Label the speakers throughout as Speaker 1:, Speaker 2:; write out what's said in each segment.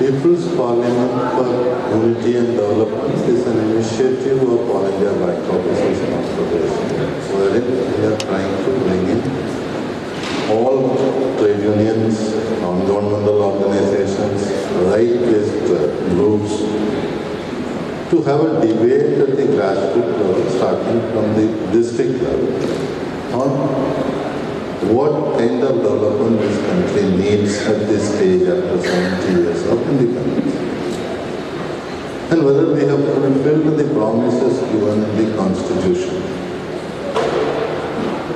Speaker 1: People's Parliament for Unity and Development is an initiative of All India Bank Officers Confederation, wherein we are trying to bring in all trade unions, non-governmental organizations, right-based groups to have a debate at the grassroots level, starting from the district level, on what kind of development this country needs at this stage after 70 years of independence. And whether we have fulfilled the promises given in the Constitution.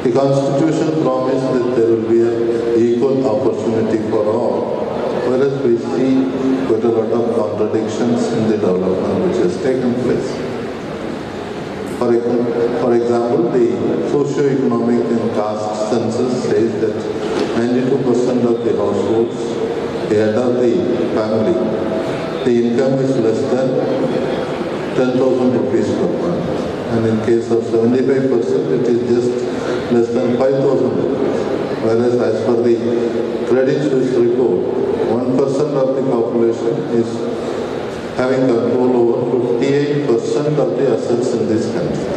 Speaker 1: The Constitution promised that there will be an equal opportunity for all, whereas we see quite a lot of contradictions in the development which has taken place. For example, the socio-economic and caste census says that 92% of the households, the head of the family, the income is less than 10,000 rupees per month. And in case of 75%, it is just less than 5,000 rupees. Whereas as per the Credit Suisse report, 1% of the population is having control over 58% of the assets in this country.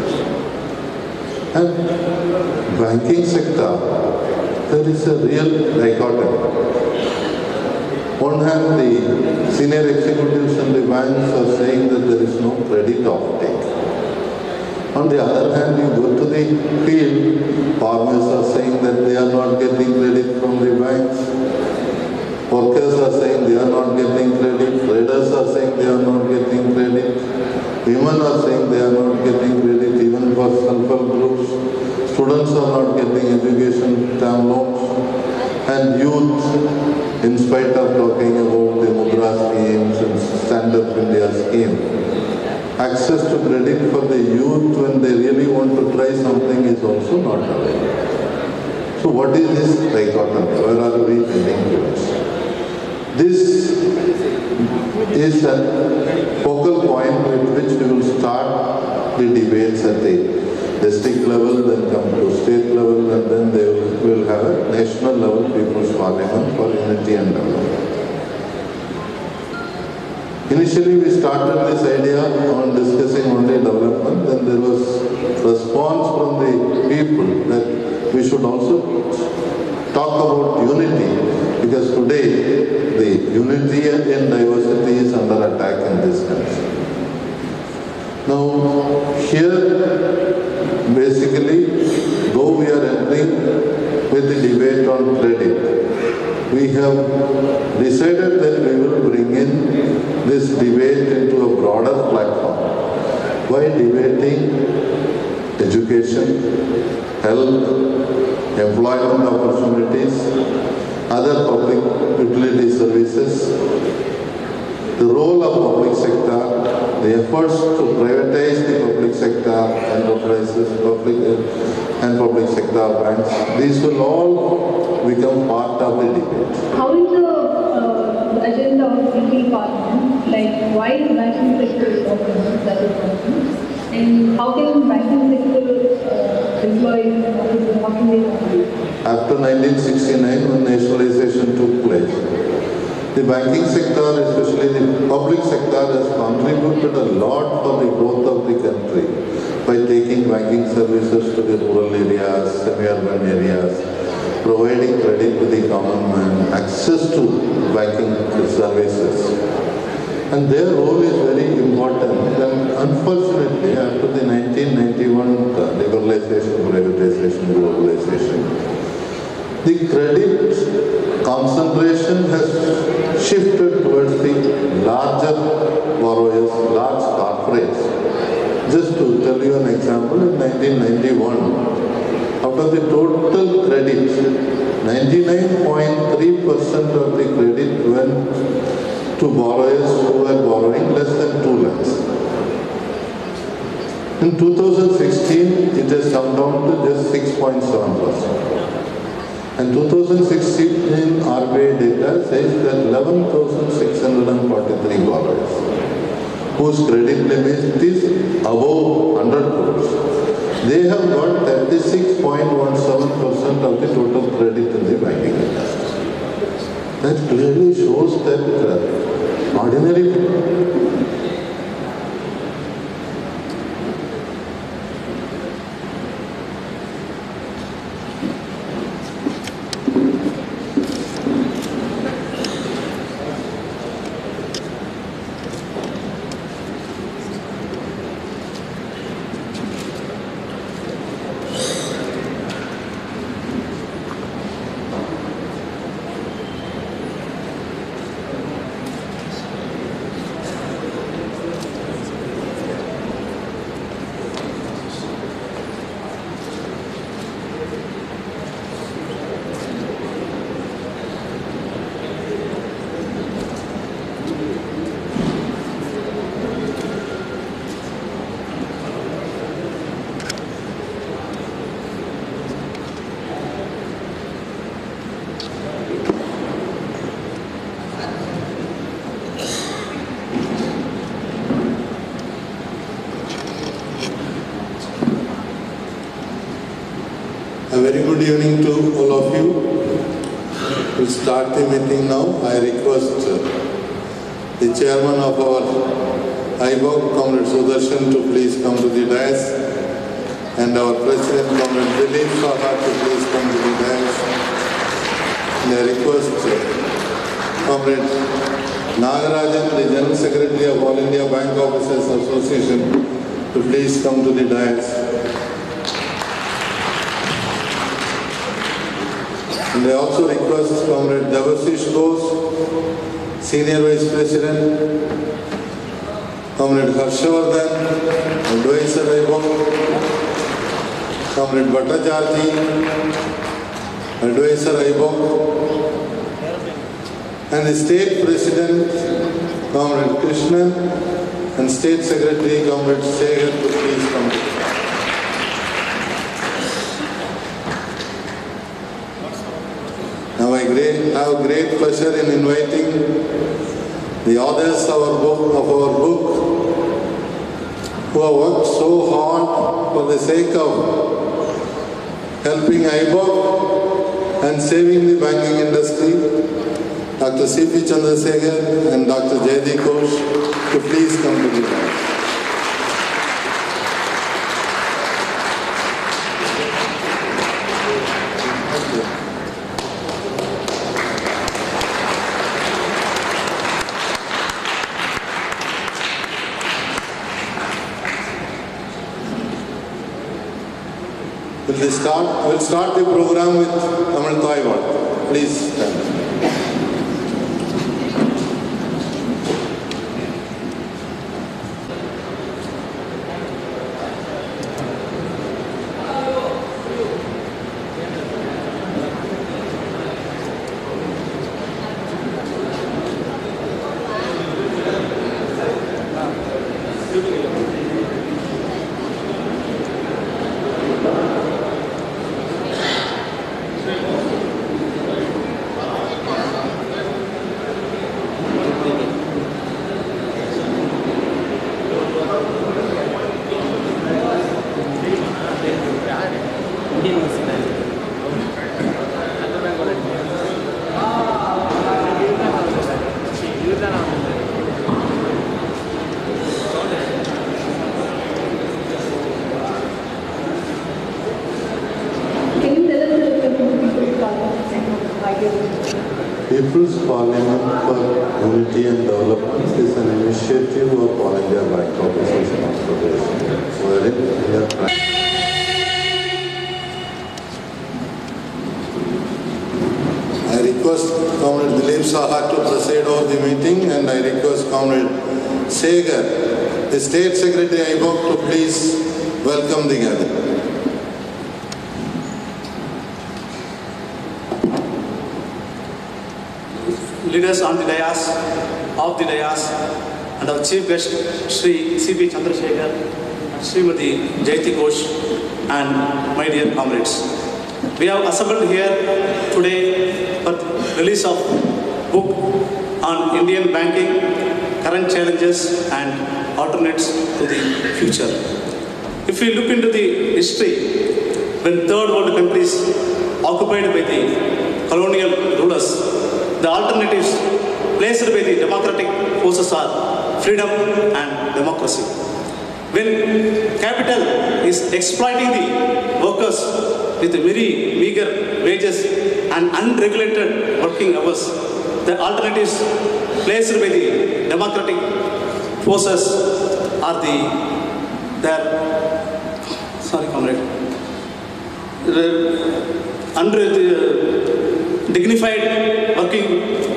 Speaker 1: And banking sector, there is a real dichotomy. On one hand, the senior executives in the banks are saying that there is no credit offtake. On the other hand, you go to the field, farmers are saying that they are not getting credit from the banks. Workers are saying they are not getting credit, traders are saying they are not getting credit, women are saying they are not getting credit, even for self-help groups, students are not getting education term loans, and youth, in spite of talking about the Mudra schemes and Stand Up India scheme, access to credit for the youth when they really want to try something is also not available. So what is this dichotomy? Where are we heading towards? This is a focal point with which we will start the debates at the district level, then come to state level, and then they will have a national level People's Parliament for Unity and Development. Initially we started this idea on discussing only development, then there was response from the people that we should also talk about unity, because today the unity and diversity is under attack in this country. Now here basically, though we are entering with the debate on credit, we have decided that we will bring in this debate into a broader platform by debating education, health, employment opportunities, other public utility services, the role of public sector, the efforts to privatize the public sector, enterprises, public sector banks. These will all become part of the debate.
Speaker 2: How is the agenda of Unity Parliament? Like, why is banking sector is open? That is one thing. And how can banking sector employees, how can they contribute?
Speaker 1: After 1969, when nationalization took place, the banking sector, especially the public sector, has contributed a lot for the growth of the country by taking banking services to the rural areas, semi-urban areas, providing credit to the common man, access to banking services. And their role is very important. And unfortunately, after the 1991 liberalization, privatization, globalization, the credit concentration has shifted towards the larger borrowers, large corporates. Just to tell you an example, in 1991, out of the total credit, 99.3% of the credit went to borrowers who were borrowing less than 2 lakhs. In 2016, it has come down to just 6.7%. And 2016 RBI data says that 11,643 borrowers whose credit limit is above 100 crores. They have got 36.17% of the total credit in the banking industry. That clearly shows that ordinary A very good evening to all of you. We'll start the meeting now. I request the chairman of our IBOC, Comrade Sudarshan, to please come to the dais, and our president, Comrade Dilip Saha, to please come to the dais. And I request Comrade Nagarajan, the General Secretary of All India Bank Officers Association, to please come to the dais. And I also request Comrade Devasish Ghosh, Senior Vice President, Comrade Harshavardhan, Advisor IBOC, Comrade Bhattacharjee, Advisor IBOC, and the State President, Comrade Krishnan, and State Secretary, Comrade Segar, to please come. Now I have great pleasure in inviting the authors of our book, who have worked so hard for the sake of helping IBOC and saving the banking industry, Dr. C.P. Chandrasekhar and Dr. Jaydeep Ghosh, to please come to the dais. We'll start the program with Tamil Thaiwal. Please stand. People's Parliament for Unity and Development is an initiative of All India Bank Officers Association, wherein we are trying. I request Comrade Dilip Saha to preside over the meeting, and I request Comrade Segar the State Secretary IBOACC to please welcome the gathering.
Speaker 3: Leaders on the dais, of the dais, and our chief guest, Sri C.P. Chandrasekhar, Srimati Jayati Ghosh, and my dear comrades. We have assembled here today for the release of book on Indian banking, current challenges and alternates to the future. If we look into the history, when third world countries occupied by the colonial rulers, the alternatives placed by the democratic forces are freedom and democracy. When capital is exploiting the workers with very meager wages and unregulated working hours, the alternatives placed by the democratic forces are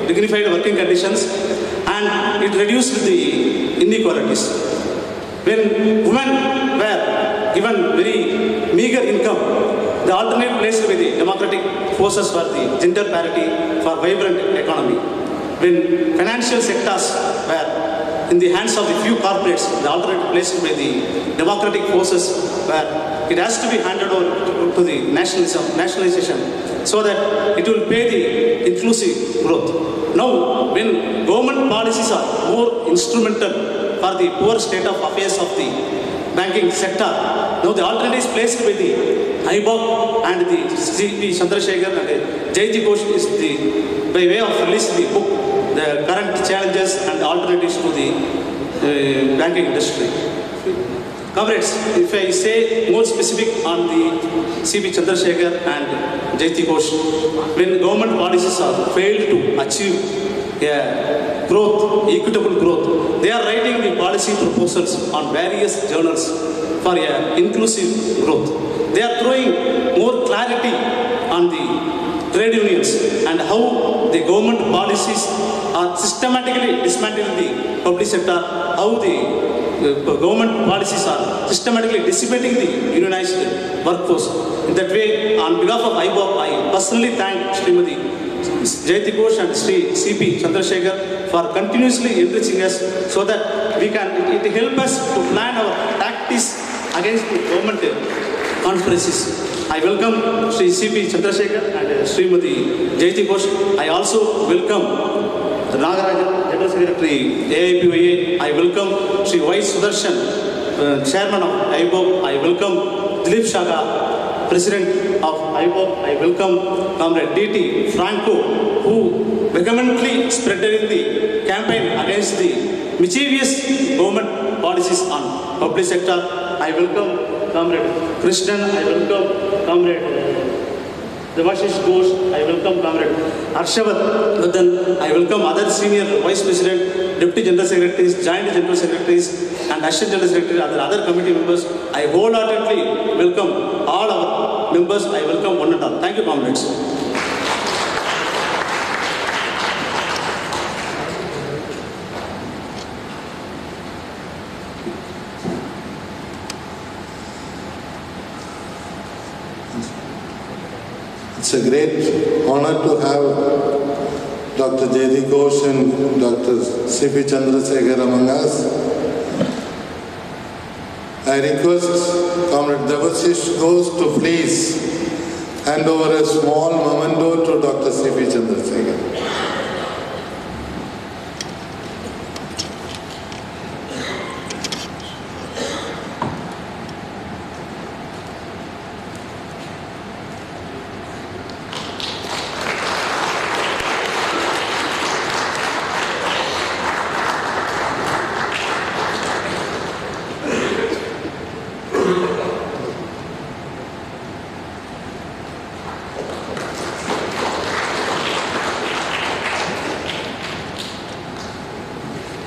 Speaker 3: dignified working conditions, and it reduced the inequalities. When women were given very meager income, the alternate placed by the democratic forces were the gender parity for vibrant economy. When financial sectors were in the hands of the few corporates, the alternate placed by the democratic forces were it has to be handed over to the nationalization, so that it will pay the inclusive growth. Now, when government policies are more instrumental for the poor state of affairs of the banking sector, now the alternatives placed by the IBOACC and the C.P. Chandrasekhar and Jayati Ghosh is by way of releasing the book, the current challenges and alternatives to the banking industry. Comrades, if I say more specific on the C.P. Chandrasekhar and Jayati Ghosh, when government policies are failed to achieve growth, equitable growth, they are writing the policy proposals on various journals for inclusive growth. They are throwing more clarity on the trade unions and how the government policies are systematically dismantling the public sector, how the government policies are systematically dissipating the unionized workforce. In that way, on behalf of IBOACC, I personally thank Srimati Jayati Ghosh and Sri C.P. Chandrasekhar for continuously enriching us, so that we can, it help us to plan our tactics against the government conferences. I welcome Sri C.P. Chandrasekhar and Srimati Jayati Ghosh. I also welcome Nagarajan, General Secretary, AIPOA. I welcome Sri Y. Sudarshan, Chairman of IBOACC. I welcome Dilip Shaga, President of IBOACC. I welcome Comrade D.T. Franco, who vehemently spreaded the campaign against the mischievous government policies on public sector. I welcome Comrade Krishnan. I welcome Comrade Devashish Ghosh. I welcome Comrade Harshavardhan. I welcome other senior Vice President, Deputy General Secretaries, Joint General Secretaries, and Assistant General Secretary, other committee members. I wholeheartedly welcome all our members. I welcome one and all. Thank you, comrades.
Speaker 1: It's a great honor to have Dr. Jayati Ghosh and Dr. C.P. Chandrasekhar among us. I request Comrade Devashish Ghosh to please hand over a small memento to Dr. C.P. Chandrasekhar.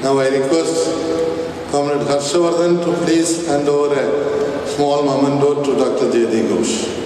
Speaker 1: Now I request Comrade Harshavardhan to please hand over a small memento to Dr. Jayati Ghosh.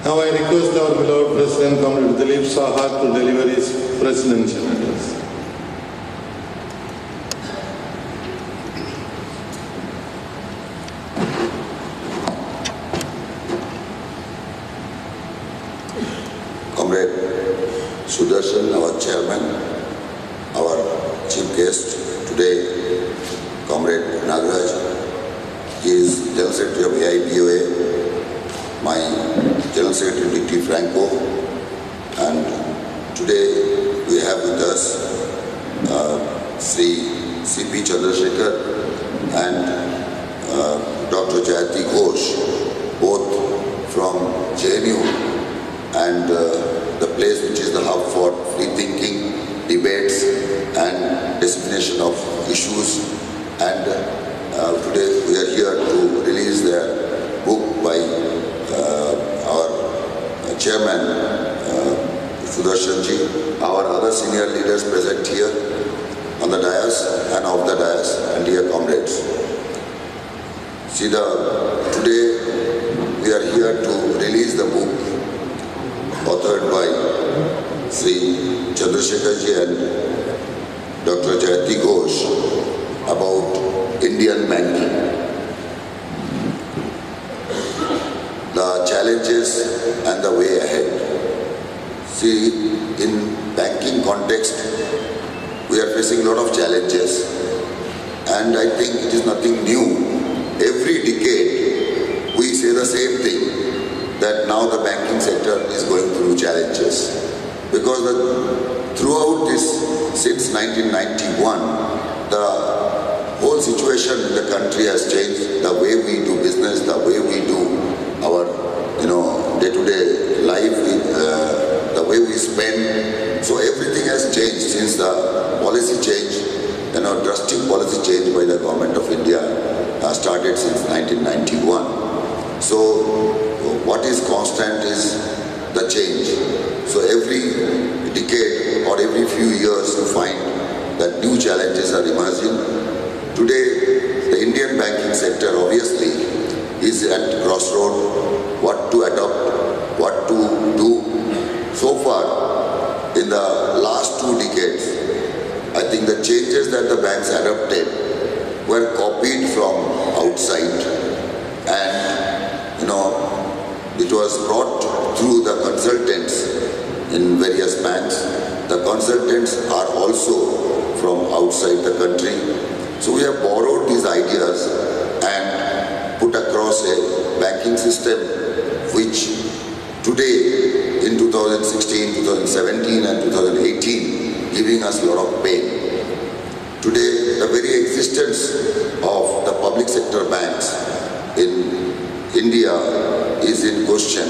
Speaker 1: Now I request our beloved President, Comrade Dilip Saha, to deliver his presidential address.
Speaker 4: Comrade Sudarshan, our chairman, our chief guest today, Comrade Nagaraj, he is General Secretary of SBIOACC, my General Secretary D.T. Franco, and today we have with us Sri C.P. Chandrasekhar and Dr. Jayati Ghosh, both from JNU, and the place which is the hub for free thinking, debates and dissemination of issues. And today we are here to release their book by our chairman Sudarshanji, our other senior leaders present here on the dais and off the dais, and dear comrades. See, today we are here to release the book authored by Sri Chandrasekharji and Dr. Jayati Ghosh about Indian banking. The challenges and the way ahead. See, in banking context, we are facing a lot of challenges, and I think it is nothing new. Every decade, we say the same thing, that now the banking sector is going through challenges. Because throughout this, since 1991, the whole situation in the country has changed. The way we do business, the way we do our day-to-day life, the way we spend. So everything has changed since the policy change, drastic policy change by the government of India started since 1991. So what is constant is the change. So every decade or every few years you find that new challenges are emerging. Today, the Indian banking sector obviously is at crossroad, what to adopt, what to do. So far, in the last 2 decades, I think the changes that the banks adopted were copied from outside, and it was brought through the consultants in various banks. The consultants are also from outside the country. So we have borrowed these ideas and put across a banking system which today in 2016, 2017 and 2018 giving us a lot of pain. Today the very existence of the public sector banks in India is in question,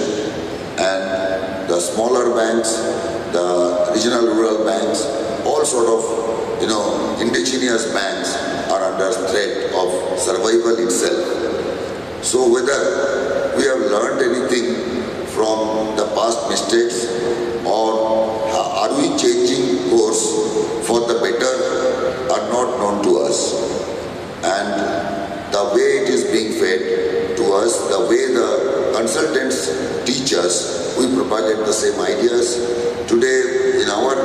Speaker 4: and the smaller banks, the regional rural banks, all sort of indigenous banks are under threat of survival itself. So whether we have learned anything from the past mistakes, or are we changing course for the better, are not known to us. And the way it is being fed to us, the way the consultants teach us, we propagate the same ideas. Today in our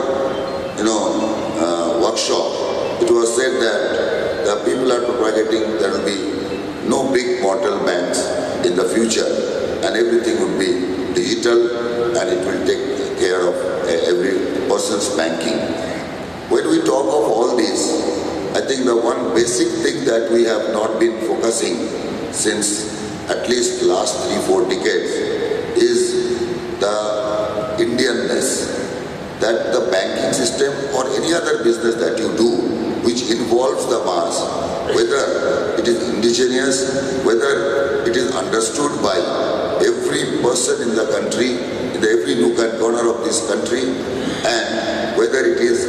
Speaker 4: workshop, it was said that the people are propagating there will be no big mortal banks in the future, and everything would be digital, and it will take care of every person's banking. When we talk of all this, I think the one basic thing that we have not been focusing since at least last 3-4 decades is the Indianness, that the banking system or any other business that you do which involves the mass, whether it is indigenous, whether it is understood by every person in the country, in every nook and corner of this country, and whether it is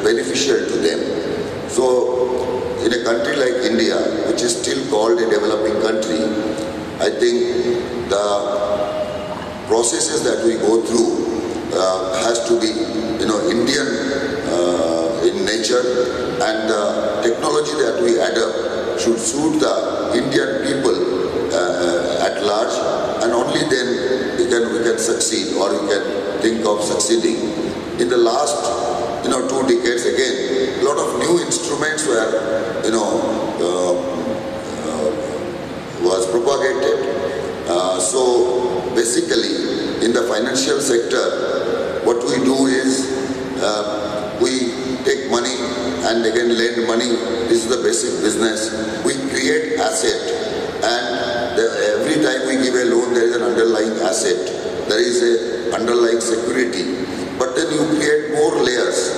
Speaker 4: beneficial to them. So in a country like India, which is still called a developing country, I think the processes that we go through has to be Indian in nature, and the technology that we adopt should suit the Indian people at large, and only then we can succeed, or we can think of succeeding. In the last 2 decades, again, a lot of new instruments were was propagated. So basically, in the financial sector, what we do is we take money and again lend money. This is the basic business. We create asset, and every time we give a loan, there is an underlying asset. There is a underlying security. But then you create more layers,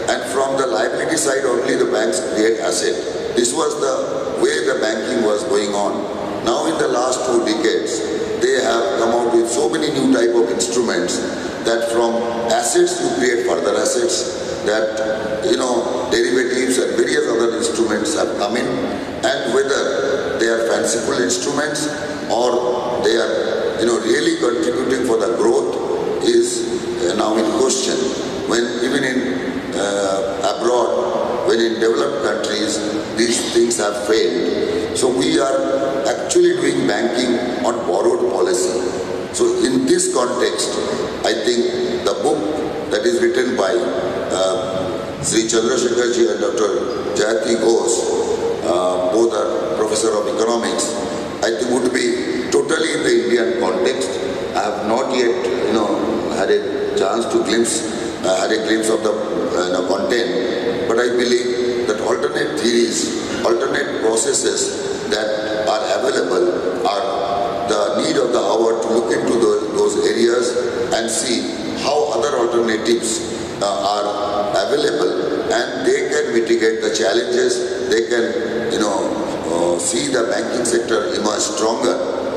Speaker 4: and from the liability side only the banks create asset. This was the way the banking was going on. Now in the last 2 decades, they have come out with so many new type of instruments that from assets you create further assets, that derivatives and various other instruments have come in, and whether they are fanciful instruments or they are really contributing for the growth is now in question. When even in abroad, when in developed countries, these things have failed. So we are actually doing banking on borrowed policy. So in this context, I think the book that is written by Sri Chandrasekharji and Dr. Jayati Ghosh, both are professor of economics, I think would be totally in the Indian context. I have not yet had a chance to glimpse of the content, but I believe that alternate theories, alternate processes that are available are the need of the hour to look into those areas and see how other alternatives are available, and they can mitigate the challenges. They can see the banking sector emerge stronger,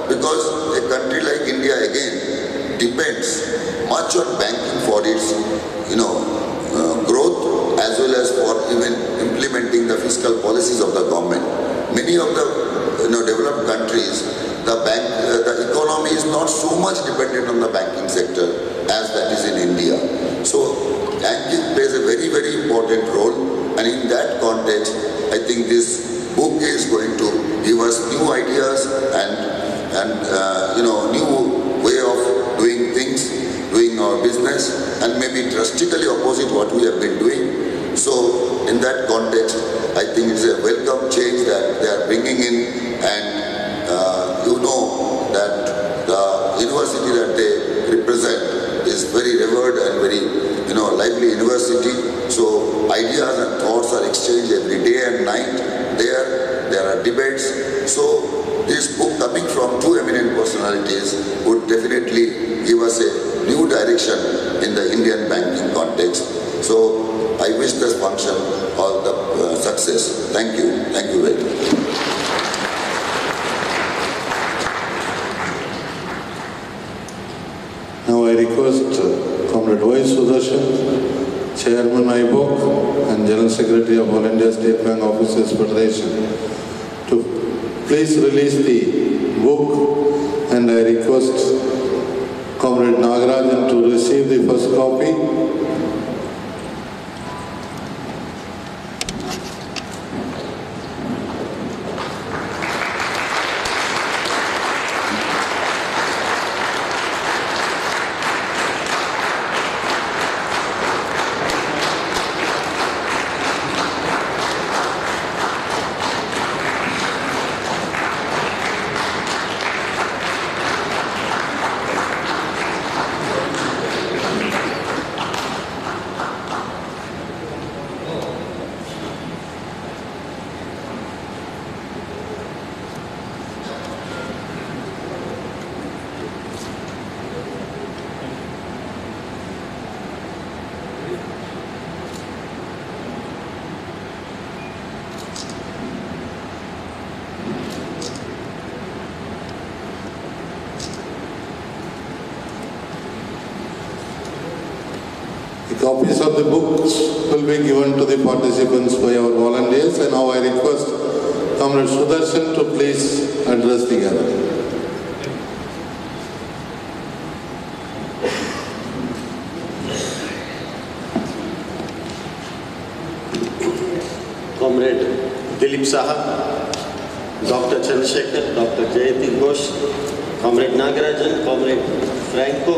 Speaker 4: because a country like India again depends much on banking for its growth, as well as for even implementing the fiscal policies of the government. Many of the developed countries, the economy is not so much dependent on the banking sector as that is in India. So banking plays a very, very important role, and in that context, I think this book is going to give us new ideas and new way of doing things, doing our business, and maybe drastically opposite what we have been doing. So in that context, I think it's a welcome change that they are bringing in, and that the university that they represent is very revered and very lively university. So ideas and thoughts are exchanged every day and night. There are debates. So this book, coming from 2 eminent personalities, would definitely give us a new direction in the Indian banking context. So I wish this function all the success. Thank you. Thank you very much.
Speaker 1: Now I request Comrade Y. Sudarshan, Chairman IBOC and General Secretary of All India State Bank Officers Federation, to please release the book, and I request Comrade Nagarajan to receive the first copy. Copies of the books will be given to the participants by our volunteers, and now I request Comrade Sudarshan to please address the gathering.
Speaker 5: Comrade Dilip Saha, Dr. Chandrasekhar, Dr. Jayati Ghosh, Comrade Nagarajan, Comrade Franco,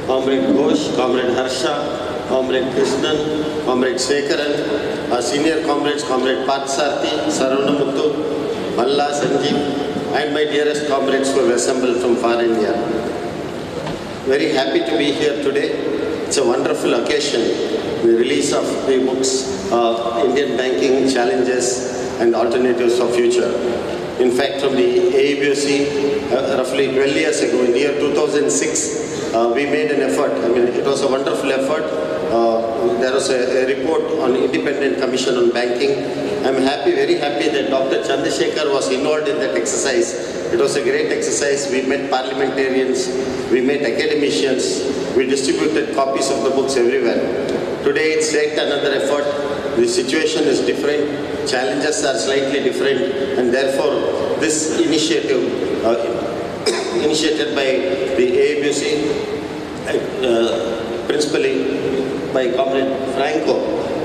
Speaker 5: Comrade Ghosh, Comrade Harsha, Comrade Krishnan, Comrade Shekaran, our senior comrades, Comrade Parthsarthi, Saravana Malla, Sanjeev, and my dearest comrades who have assembled from far India. Very happy to be here today. It's a wonderful occasion, the release of the books, Indian Banking Challenges and Alternatives for Future. In fact, from the ABOC, roughly 12 years ago, in the year 2006, we made an effort. I mean, it was a wonderful effort. There was a report on Independent Commission on Banking. I'm very happy that Dr. Chandrasekhar was involved in that exercise. It was a great exercise. We met parliamentarians, we met academicians, we distributed copies of the books everywhere. Today it's yet another effort. The situation is different, challenges are slightly different, and therefore this initiative, initiated by the ABOC, principally by Comrade Franco,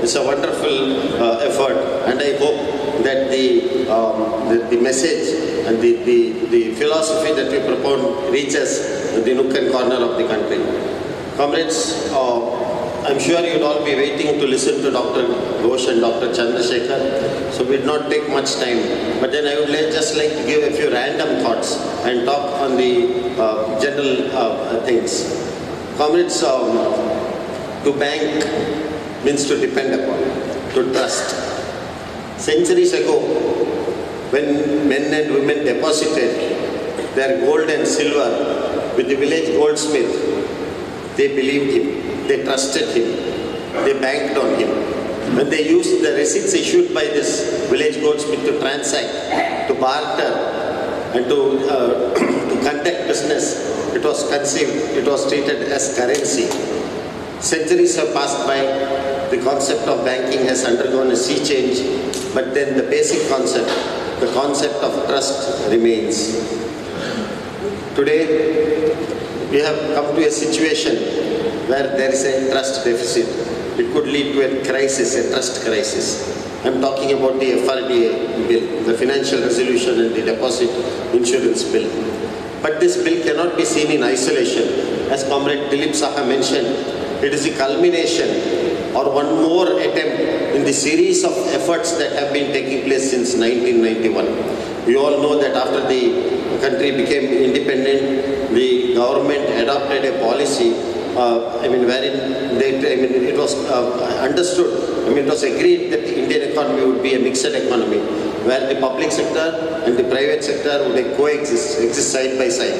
Speaker 5: is a wonderful effort, and I hope that the message and the philosophy that we propound reaches the nook and corner of the country. Comrades, I'm sure you'd all be waiting to listen to Dr. Ghosh and Dr. Chandrasekhar, so we'd not take much time. But then I would just like to give a few random thoughts and talk on the general things. Comrades, to bank means to depend upon, to trust. Centuries ago, when men and women deposited their gold and silver with the village goldsmith, they believed him, they trusted him, they banked on him. When they used the receipts issued by this village goldsmith to transact, to barter, and to conduct business, it was conceived, it was treated as currency. Centuries have passed by, the concept of banking has undergone a sea change, but then the basic concept, the concept of trust remains. Today, we have come to a situation where there is a trust deficit. It could lead to a crisis, a trust crisis. I'm talking about the FRDA bill, the Financial Resolution and the Deposit Insurance Bill. But this bill cannot be seen in isolation. As Comrade Dilip Saha mentioned, it is the culmination or one more attempt in the series of efforts that have been taking place since 1991. We all know that after the country became independent, the government adopted a policy, wherein it was understood, it was agreed that the Indian economy would be a mixed economy, where the public sector and the private sector would exist side by side.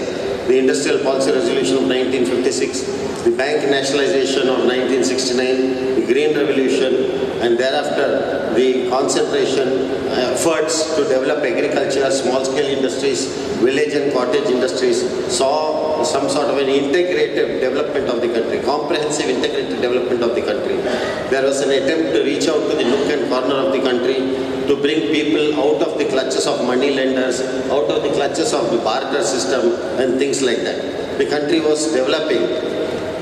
Speaker 5: The Industrial Policy Resolution of 1956, the bank nationalization of 1969, the Green Revolution, and thereafter the concentration efforts to develop agriculture, small-scale industries, village and cottage industries saw some sort of an integrated development of the country, comprehensive integrated development of the country. There was an attempt to reach out to the nook and corner of the country to bring people out of the clutches of money lenders, out of the clutches of the barter system and things like that. The country was developing.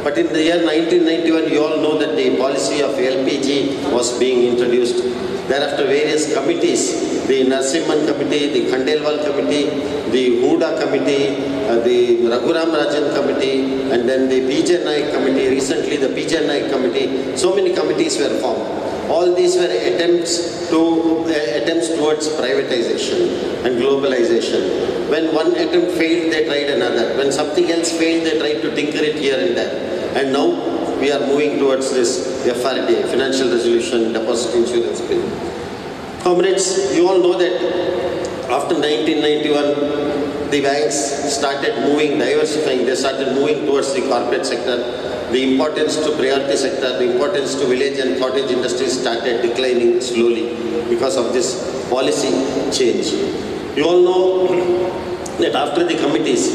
Speaker 5: But in the year 1991, you all know that the policy of LPG was being introduced. Thereafter, various committees, the Narsimhan Committee, the Khandelwal Committee, the Huda Committee, the Raghuram Rajan Committee, and then the PJ Naik Committee, recently the PJ Naik Committee, so many committees were formed. All these were attempts towards privatization and globalization. When one attempt failed, they tried another. When something else failed, they tried to tinker it here and there. And now we are moving towards this FRDA, Financial Resolution Deposit Insurance Bill. Comrades, you all know that after 1991, the banks started moving, diversifying, they started moving towards the corporate sector. The importance to priority sector, the importance to village and cottage industries started declining slowly because of this policy change. You all know that after the committees,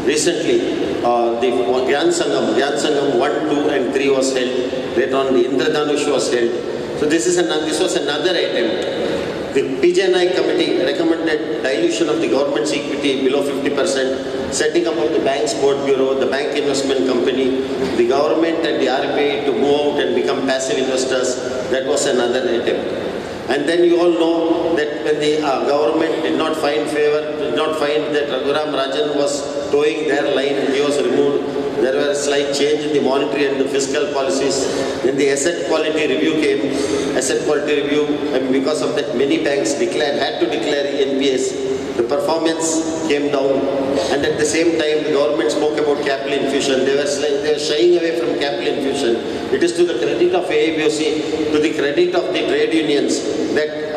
Speaker 5: recently the Gyan Sangam 1, 2 and 3 was held, later on the Indradhanush was held. So this was another attempt. The PJ Naik Committee recommended dilution of the government's equity below 50%, setting up of the bank's board bureau, the bank investment company, the government and the RBI to move out and become passive investors. That was another attempt. And then you all know that when the government did not find favor, did not find that Raghuram Rajan was towing their line and he was removed, there was slight change in the monetary and the fiscal policies. Then the asset quality review came. Asset quality review, and because of that, many banks had to declare NPAs. The performance came down, and at the same time, the government spoke about capital infusion. They were shying away from capital infusion. It is to the credit of ABOC, to the credit of the trade unions, that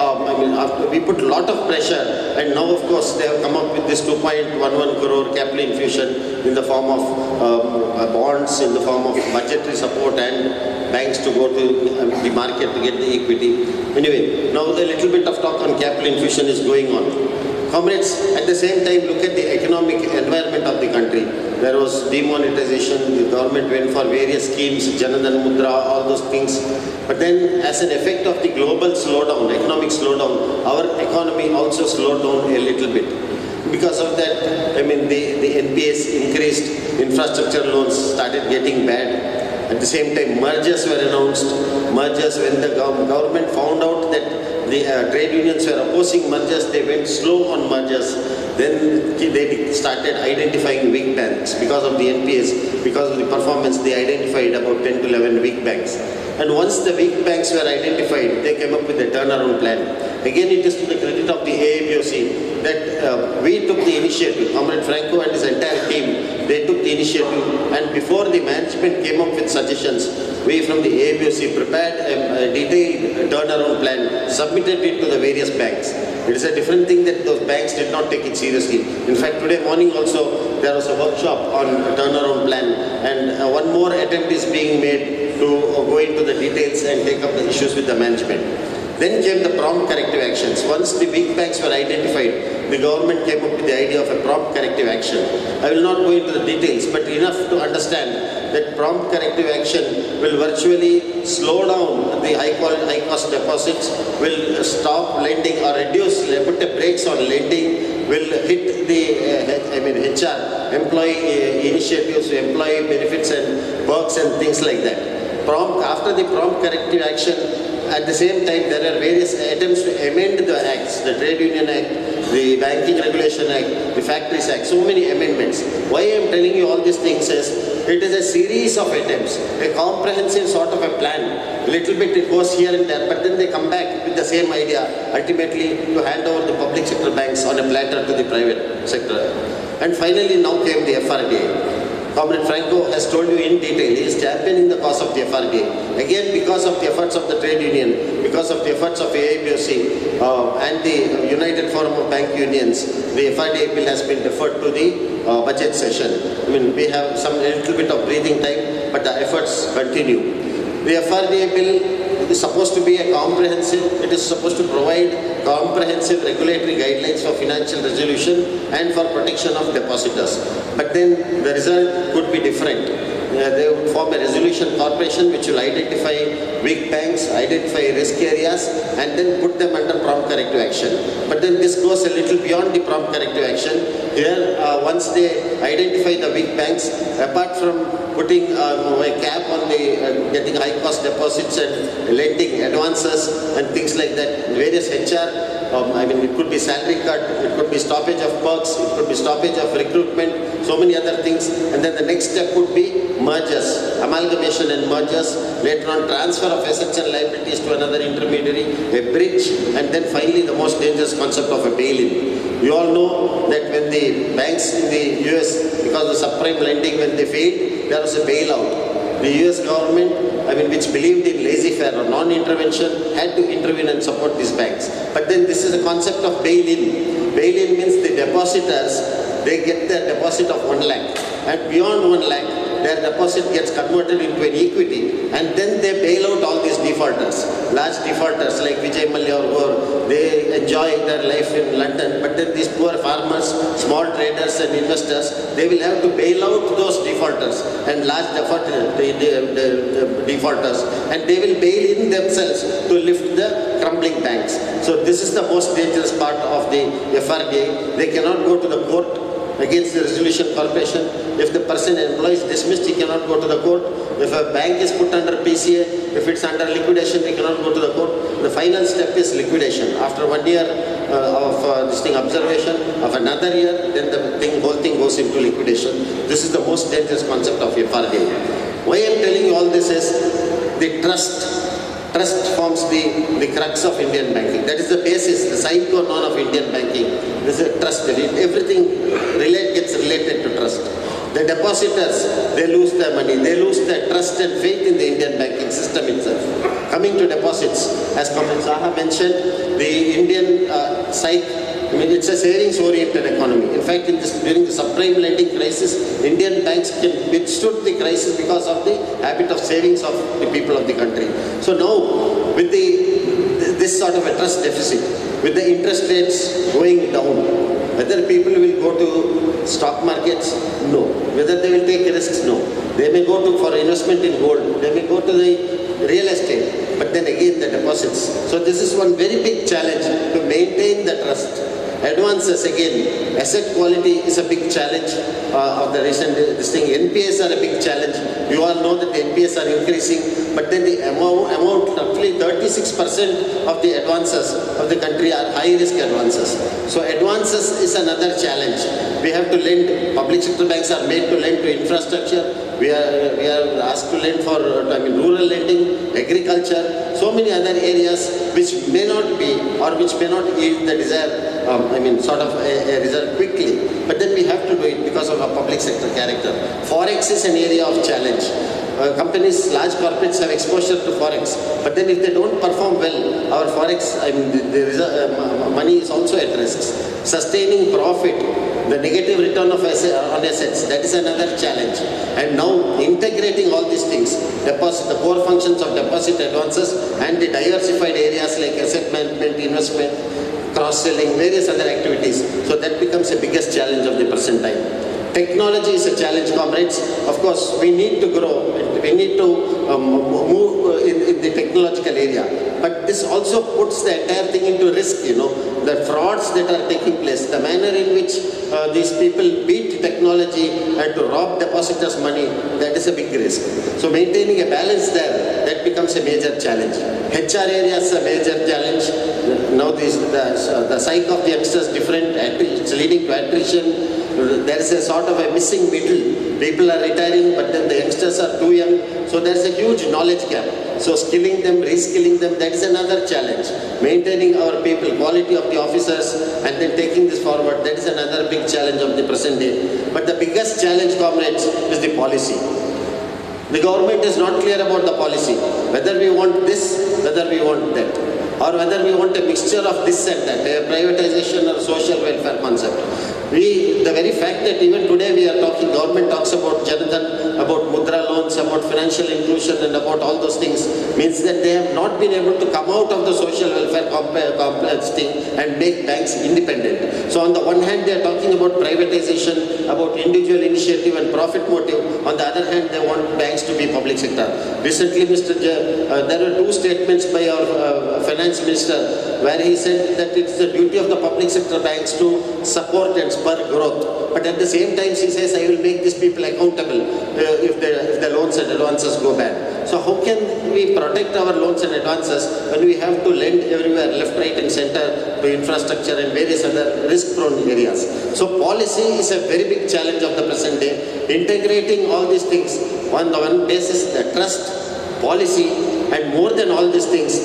Speaker 5: we put a lot of pressure, and now of course they have come up with this 2.11 crore capital infusion in the form of bonds, in the form of budgetary support, and banks to go to the market to get the equity. Anyway, now a little bit of talk on capital infusion is going on. Comrades, at the same time, look at the economic environment of the country. There was demonetization, the government went for various schemes, Janadan Mudra, all those things. But then, as an effect of the global slowdown, economic slowdown, our economy also slowed down a little bit. Because of that, the NPAs increased, infrastructure loans started getting bad. At the same time, mergers were announced. Mergers, when the government found out that the trade unions were opposing mergers, they went slow on mergers. Then they started identifying weak banks because of the NPAs, because of the performance. They identified about 10 to 11 weak banks. And once the weak banks were identified, they came up with a turnaround plan. Again, it is to the credit of the ABOC that we took the initiative. Comrade Franco and his entire team, they took the initiative. And before the management came up with suggestions, we from the ABOC prepared a detailed turnaround plan, submitted it to the various banks. It is a different thing that those banks did not take it seriously. In fact, today morning also, there was a workshop on a turnaround plan, and one more attempt is being made to go into the details and take up the issues with the management. Then came the prompt corrective actions. Once the weak banks were identified, the government came up with the idea of a prompt corrective action. I will not go into the details, but enough to understand that prompt corrective action will virtually slow down the high cost deposits, will stop lending or reduce, put the brakes on lending, will hit the HR, employee initiatives, employee benefits and perks and things like that. After the prompt corrective action, at the same time, there are various attempts to amend the acts, the Trade Union Act, the Banking Regulation Act, the Factories Act, so many amendments. Why I am telling you all these things is, it is a series of attempts, a comprehensive sort of a plan. A little bit it goes here and there, but then they come back with the same idea, ultimately to hand over the public sector banks on a platter to the private sector. And finally, now came the FRDA. Comrade Franco has told you in detail, he is championing the cause of the FRDA. Again, because of the efforts of the trade union, because of the efforts of AIBOC and the United Forum of Bank Unions, the FRDA bill has been deferred to the budget session. We have a little bit of breathing time, but the efforts continue. The FRDA bill is supposed to be a comprehensive, it is supposed to provide comprehensive regulatory guidelines for financial resolution and for protection of depositors. But then the result could be different. They would form a resolution corporation which will identify weak banks, identify risk areas, and then put them under prompt corrective action. But then this goes a little beyond the prompt corrective action. Here, once they identify the weak banks, apart from putting a cap on the getting high cost deposits and lending advances and things like that, various HR, it could be salary cut, it could be stoppage of perks, it could be stoppage of recruitment, so many other things. And then the next step would be mergers, amalgamation and mergers, later on transfer of assets and liabilities to another intermediary, a bridge, and then finally the most dangerous concept of a bail-in. You all know that when the banks in the US, because of subprime lending, when they failed, there was a bailout. The US government, which believed in laissez-faire or non-intervention, had to intervene and support these banks. But then this is a concept of bail-in. Bail-in means the depositors, they get their deposit of 1 lakh, and beyond 1 lakh, their deposit gets converted into an equity, and then they bail out all these defaulters. Large defaulters like Vijay Mallya or Gore, they enjoy their life in London, but then these poor farmers, small traders and investors, they will have to bail out those defaulters and large defaulters, and they will bail in themselves to lift the crumbling banks. So this is the most dangerous part of the FRDA. They cannot go to the court. against the resolution corporation. If the person employee is dismissed, he cannot go to the court. If a bank is put under PCA, if it's under liquidation, he cannot go to the court. The final step is liquidation. After 1 year of observation, of another year, then the whole thing goes into liquidation. This is the most dangerous concept of FRDA. Why I am telling you all this is the trust. Trust forms the crux of Indian banking. That is the basis, the sine qua non of Indian banking. This is a trust. Everything gets related to trust. The depositors, they lose their money. They lose their trust and faith in the Indian banking system itself. Coming to deposits, as Comrade Saha mentioned, the Indian it's a savings-oriented economy. In fact, during the subprime lending crisis, Indian banks withstood the crisis because of the habit of savings of the people of the country. So now, with this sort of a trust deficit, with the interest rates going down, whether people will go to stock markets? No. Whether they will take risks? No. They may go for investment in gold. They may go to the real estate. But then again, the deposits. So this is one very big challenge to maintain the trust. Advances, again, asset quality is a big challenge of the recent thing. NPAs are a big challenge. You all know that the NPAs are increasing, but then the amount roughly 36% of the advances of the country are high-risk advances. So advances is another challenge. We have to lend, public sector banks are made to lend to infrastructure. We are asked to lend for rural lending, agriculture, so many other areas which may not be or which may not yield the desired sort of a result quickly. But then we have to do it because of our public sector character. Forex is an area of challenge. Companies, large corporates have exposure to Forex. But then if they don't perform well, our Forex, money is also at risk. Sustaining profit, the negative return on assets, that is another challenge. And now integrating all these things, the core functions of deposit, advances, and the diversified areas like asset management, investment, cross-selling, various other activities. So that becomes the biggest challenge of the present time. Technology is a challenge, comrades. Of course, we need to grow. We need to move in the technological area. But this also puts the entire thing into risk, the frauds that are taking place, the manner in which these people beat technology and to rob depositors' money, that is a big risk. So maintaining a balance there, that becomes a major challenge. HR area is a major challenge. Now the psyche of the youngsters is different, it's leading to attrition. There is a sort of a missing middle. People are retiring, but then the youngsters are too young. So there is a huge knowledge gap. So skilling them, reskilling them, that is another challenge. Maintaining our people, quality of the officers, and then taking this forward, that is another big challenge of the present day. But the biggest challenge, comrades, is the policy. The government is not clear about the policy. Whether we want this, whether we want that. Or whether we want a mixture of this and that, a privatization or social welfare concept. The very fact that even today we are talking, government talks about Janadhan, about Mudra loans, about financial inclusion and about all those things, means that they have not been able to come out of the social welfare complex thing and make banks independent. So on the one hand they are talking about privatization, about individual initiative and profit motive. On the other hand they want banks to be public sector. Recently there were two statements by our finance minister where he said that it's the duty of the public sector banks to support and spur growth. But at the same time, he says, I will make these people accountable if the loans and advances go bad. So how can we protect our loans and advances when we have to lend everywhere, left, right and center, to infrastructure and various other risk-prone areas? So policy is a very big challenge of the present day. Integrating all these things on the one basis, the trust, policy, and more than all these things,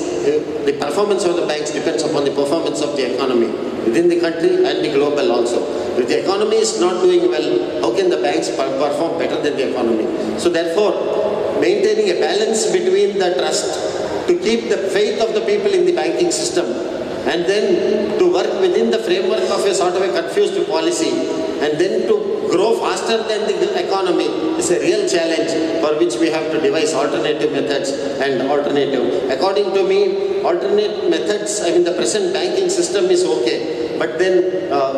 Speaker 5: the performance of the banks depends upon the performance of the economy within the country and the global also. If the economy is not doing well, how can the banks perform better than the economy? So therefore, maintaining a balance between the trust to keep the faith of the people in the banking system and then to work within the framework of a sort of a confused policy and then to grow faster than the economy is a real challenge for which we have to devise alternative methods and alternative. According to me, alternate methods, the present banking system is okay. but then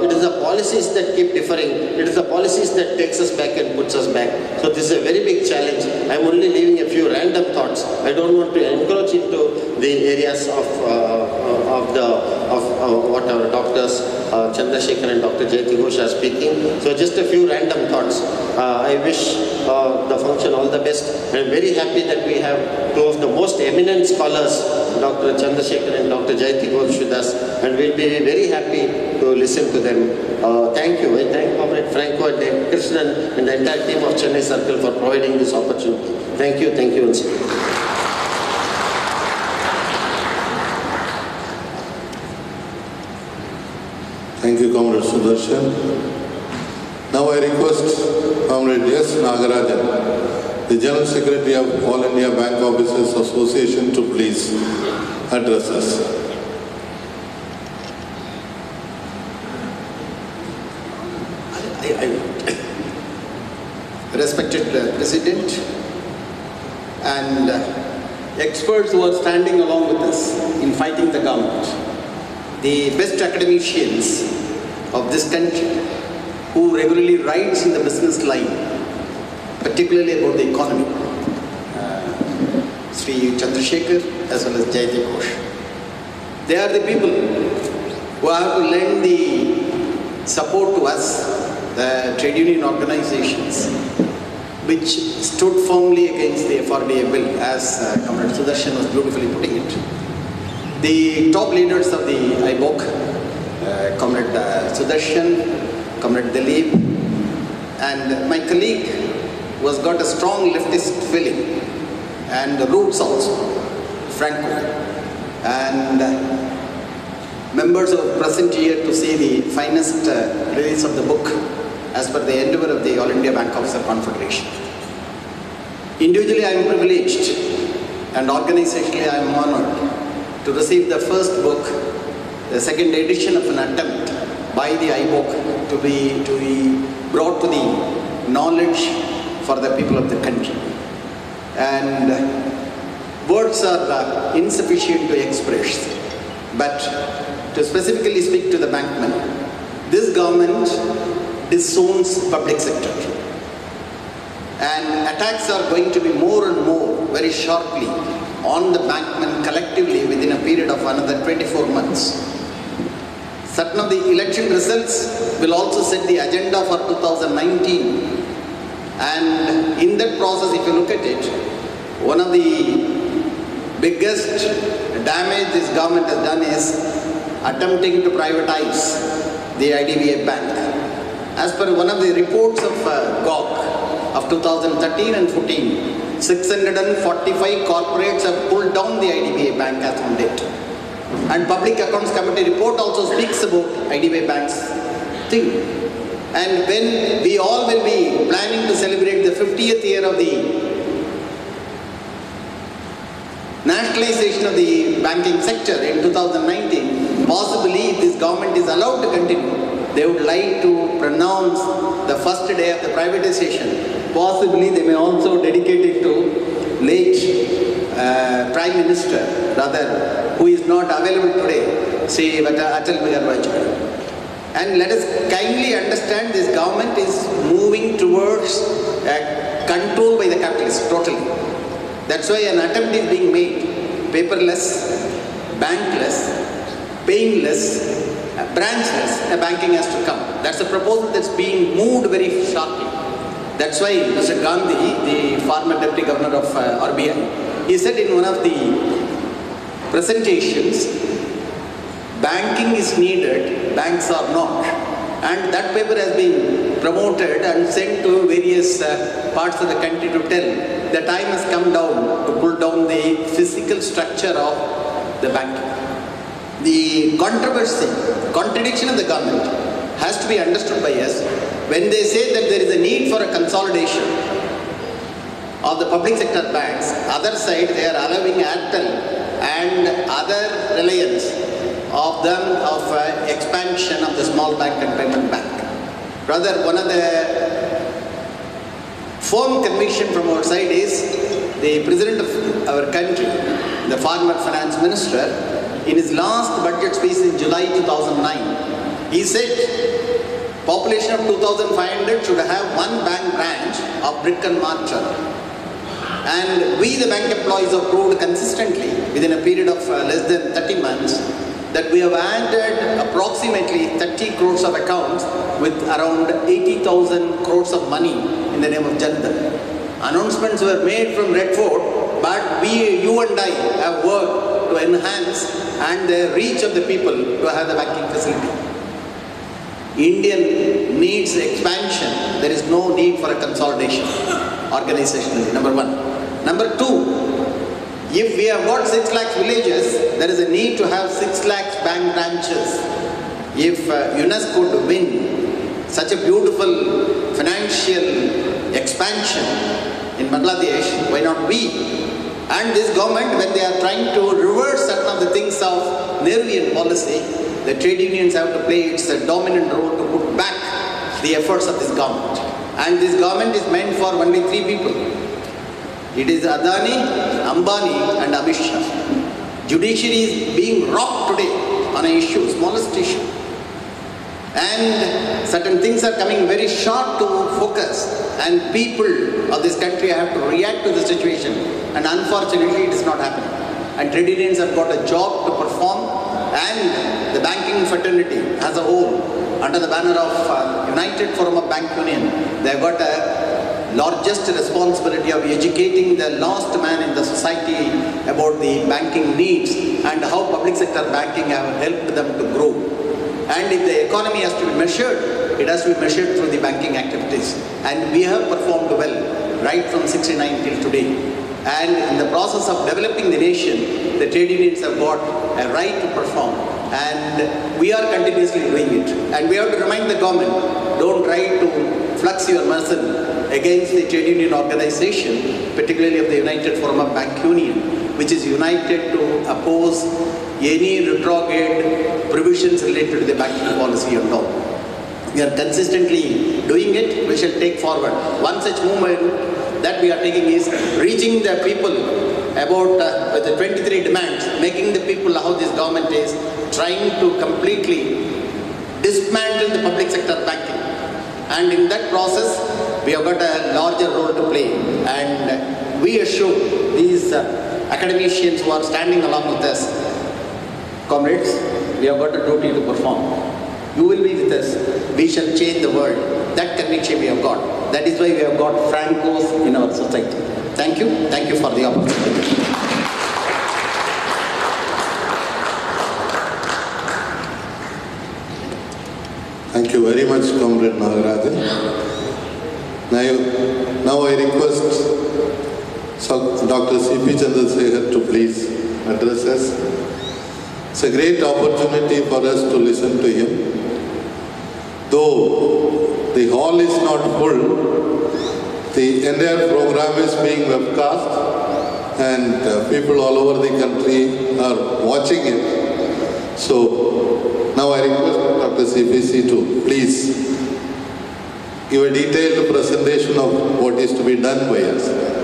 Speaker 5: it is the policies that keep differing. It is the policies that takes us back and puts us back. So this is a very big challenge. I'm only leaving a few random thoughts. I don't want to encroach into the areas of what our doctors Chandrasekhar and Dr. Jayati Ghosh are speaking. So just a few random thoughts. I wish the function all the best. I'm very happy that we have two of the most eminent scholars, Dr. Chandrasekhar and Dr. Jayati Ghosh with us, and we'll be very happy to listen to them. Thank you. I thank Comrade Franco and Krishnan and the entire team of Chennai Circle for providing this opportunity. Thank you once again.
Speaker 1: Thank you, Comrade Sudarshan. Now I request Comrade S. Nagarajan, the General Secretary of All India Bank Officers Association, to please address us.
Speaker 6: Respected President and experts who are standing along with us in fighting the government, the best academicians of this country who regularly writes in the business line, particularly about the economy, Sri Chandrasekhar as well as Jayati Ghosh. They are the people who have to lend the support to us, the trade union organizations, which stood firmly against the FRDA bill, as Comrade Sudarshan was beautifully putting it. The top leaders of the IBOC, Comrade Sudarshan, Comrade Dilip, and my colleague who has got a strong leftist feeling and roots also, Franco, and members who are present here to see the finest release of the book as per the endeavor of the All India Bank Officer Confederation. Individually I am privileged and organizationally I am honored to receive the first book, the second edition of an attempt by the IBOC to be brought to the knowledge for the people of the country. And words are insufficient to express, but to specifically speak to the bankmen, this government disowns public sector. And attacks are going to be more and more, very sharply, on the bankmen collectively within a period of another 24 months. Certain of the election results will also set the agenda for 2019. And in that process, if you look at it, one of the biggest damage this government has done is attempting to privatize the IDBI Bank. As per one of the reports of GOC of 2013 and 14, 645 corporates have pulled down the IDBI Bank as on date. And Public Accounts Committee report also speaks about IDBI Bank's thing. And when we all will be planning to celebrate the 50th year of the nationalization of the banking sector in 2019, possibly if this government is allowed to continue, they would like to pronounce the first day of the privatization. Possibly they may also dedicate it to late Prime Minister, rather, who is not available today, say Atal Bihari Vajpayee. And let us kindly understand this government is moving towards control by the capitalists totally. That's why an attempt is being made. Paperless, bankless, painless, branchless, banking has to come. That's a proposal that's being moved very sharply. That's why Mr. Gandhi, the former Deputy Governor of RBI, he said in one of the presentations, banking is needed, banks are not. And that paper has been promoted and sent to various parts of the country to tell the time has come down to pull down the physical structure of the banking. The controversy, contradiction of the government has to be understood by us when they say that there is a need for a consolidation of the public sector banks. Other side, they are allowing Airtel and other Reliance of them of expansion of the small bank and payment bank. Rather, one of the firm conviction from our side is the President of our country, the former Finance Minister, in his last budget speech in July 2009, He said, population of 2,500 should have one bank branch of brick and mortar. And we, the bank employees, have proved consistently within a period of less than 30 months that we have added approximately 30 crores of accounts with around 80,000 crores of money in the name of Jandan. Announcements were made from Red Fort, but you and I have worked to enhance and the reach of the people to have the banking facility. Indian needs expansion. There is no need for a consolidation organizationally, number one. Number two, if we have got 6 lakhs villages, there is a need to have 6 lakhs bank branches. If UNESCO could win such a beautiful financial expansion in Bangladesh, why not we? And this government, when they are trying to reverse certain of the things of Nehruvian policy, the trade unions have to play its dominant role to put back the efforts of this government. And this government is meant for only 3 people. It is Adani, Ambani and Amit Shah. Judiciary is being rocked today on an issue, smallest issue. And certain things are coming very short to focus, and people of this country have to react to the situation, and unfortunately it is not happening. And trade unions have got a job to perform, and the banking fraternity as a whole, under the banner of United Forum of Bank Union, they have got a largest responsibility of educating the lost man in the society about the banking needs and how public sector banking have helped them to grow. And if the economy has to be measured, it has to be measured through the banking activities. And we have performed well right from 69 till today. And in the process of developing the nation, the trade unions have got a right to perform. And we are continuously doing it. And we have to remind the government, don't try to flux your muscle against the trade union organization, particularly of the United Forum of Bank Union, which is united to oppose any retrograde provisions related to the banking policy and all. We are consistently doing it. We shall take forward. One such movement that we are taking is reaching the people about the 23 demands, making the people how this government is trying to completely dismantle the public sector banking. And in that process, we have got a larger role to play. And we assure these academicians who are standing along with us, comrades, we have got a duty to perform. You will be with us. We shall change the world. That conviction we have got. That is why we have got Francos in our society. Thank you. Thank you for the opportunity.
Speaker 1: Thank you very much, Comrade Nagarajan. Now I request Dr. C.P. Chandrasekhar to please address us. It's a great opportunity for us to listen to him. Though the hall is not full, the entire program is being webcast and people all over the country are watching it. So now I request Dr. CPC to please give a detailed presentation of what is to be done by us.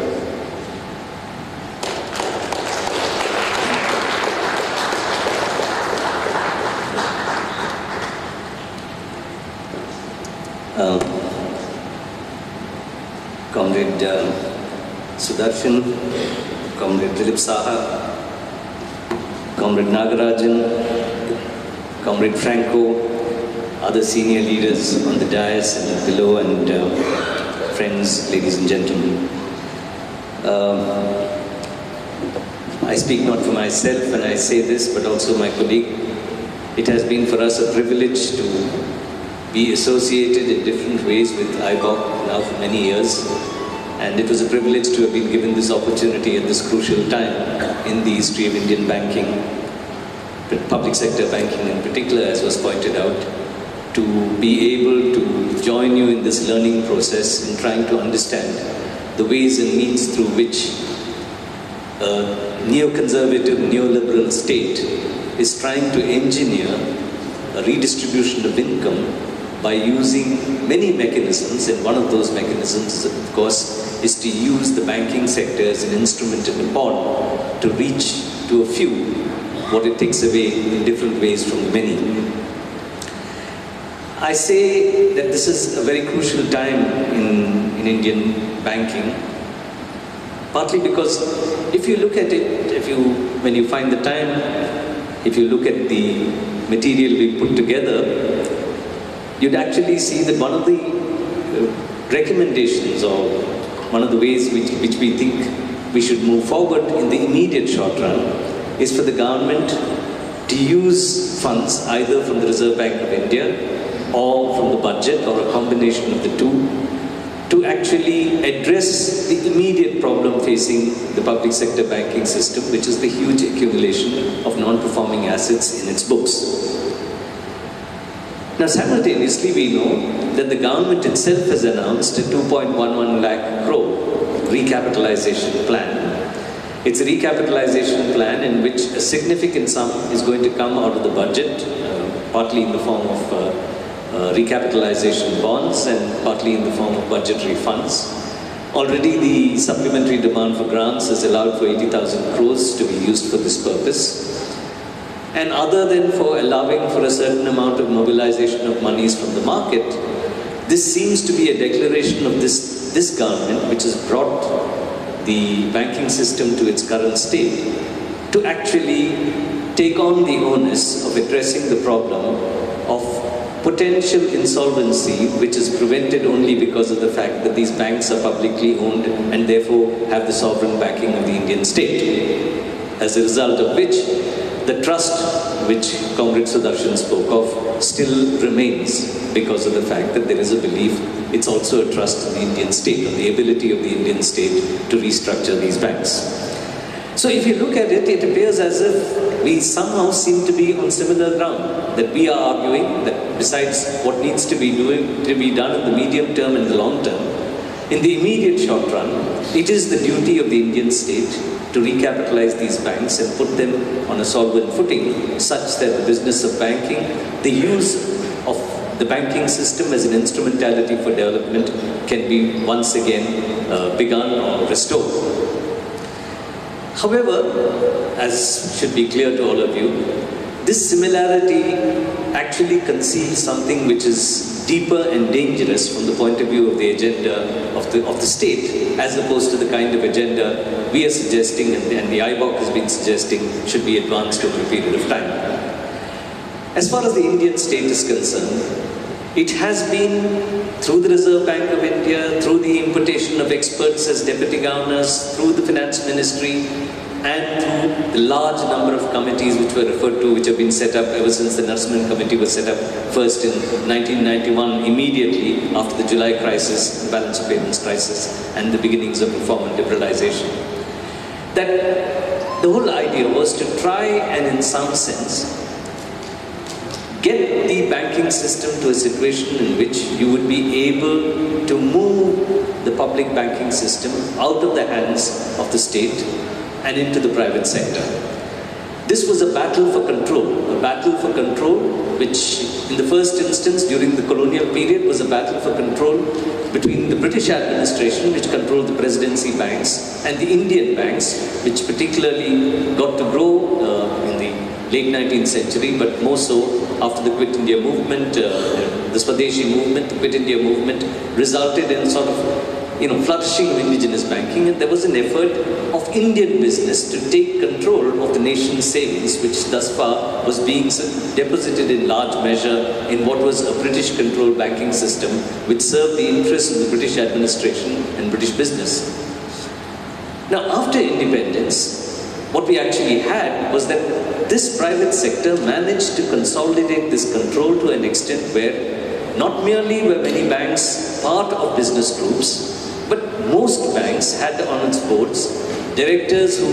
Speaker 7: Comrade Sudarshan, Comrade Dilip Saha, Comrade Nagarajan, Comrade Franco, other senior leaders on the dais and below, and friends, ladies and gentlemen. I speak not for myself when I say this, but also my colleague. It has been for us a privilege to be associated in different ways with IBOC now for many years, and it was a privilege to have been given this opportunity at this crucial time in the history of Indian banking, public sector banking in particular, as was pointed out, to be able to join you in this learning process in trying to understand the ways and means through which a neoconservative, neoliberal state is trying to engineer a redistribution of income by using many mechanisms, and one of those mechanisms, of course, is to use the banking sector as an instrument in a pawn to reach to a few what it takes away in different ways from the many. I say that this is a very crucial time in Indian banking, partly because if you look at it, when you find the time, if you look at the material we put together, you'd actually see that one of the recommendations or one of the ways which we think we should move forward in the immediate short run is for the government to use funds either from the Reserve Bank of India or from the budget or a combination of the two to actually address the immediate problem facing the public sector banking system, which is the huge accumulation of non-performing assets in its books. Now, simultaneously, we know that the government itself has announced a 2.11 lakh crore recapitalization plan. It's a recapitalization plan in which a significant sum is going to come out of the budget, partly in the form of recapitalization bonds and partly in the form of budgetary funds. Already the supplementary demand for grants has allowed for 80,000 crores to be used for this purpose. And other than for allowing for a certain amount of mobilization of monies from the market, this seems to be a declaration of this government, which has brought the banking system to its current state, to actually take on the onus of addressing the problem of potential insolvency, which is prevented only because of the fact that these banks are publicly owned and therefore have the sovereign backing of the Indian state. As a result of which, the trust which Comrade Sudarshan spoke of still remains because of the fact that there is a belief it's also a trust in the Indian state, on the ability of the Indian state to restructure these banks. So if you look at it, it appears as if we somehow seem to be on similar ground, that we are arguing that besides what needs to be done in the medium term and the long term, in the immediate short run, it is the duty of the Indian state to recapitalize these banks and put them on a solvent footing such that the business of banking, the use of the banking system as an instrumentality for development can be once again begun or restored. However, as should be clear to all of you, this similarity actually conceals something which is deeper and dangerous from the point of view of the agenda of the state, as opposed to the kind of agenda we are suggesting and the IBOC has been suggesting should be advanced over a period of time. As far as the Indian state is concerned, it has been through the Reserve Bank of India, through the imputation of experts as deputy governors, through the finance ministry, and through the large number of committees which were referred to, which have been set up ever since the Narasimhan Committee was set up first in 1991, immediately after the July crisis, the balance of payments crisis, and the beginnings of reform and liberalization. That the whole idea was to try and in some sense get the banking system to a situation in which you would be able to move the public banking system out of the hands of the state and into the private sector. This was a battle for control which in the first instance during the colonial period was a battle for control between the British administration, which controlled the presidency banks, and the Indian banks, which particularly got to grow in the late 19th century, but more so after the Quit India movement, the Swadeshi movement, the Quit India movement resulted in sort of flourishing of indigenous banking, and there was an effort of Indian business to take control of the nation's savings, which thus far was being deposited in large measure in what was a British-controlled banking system, which served the interests of the British administration and British business. Now, after independence, what we actually had was that this private sector managed to consolidate this control to an extent where not merely were many banks part of business groups, but most banks had on its boards directors who,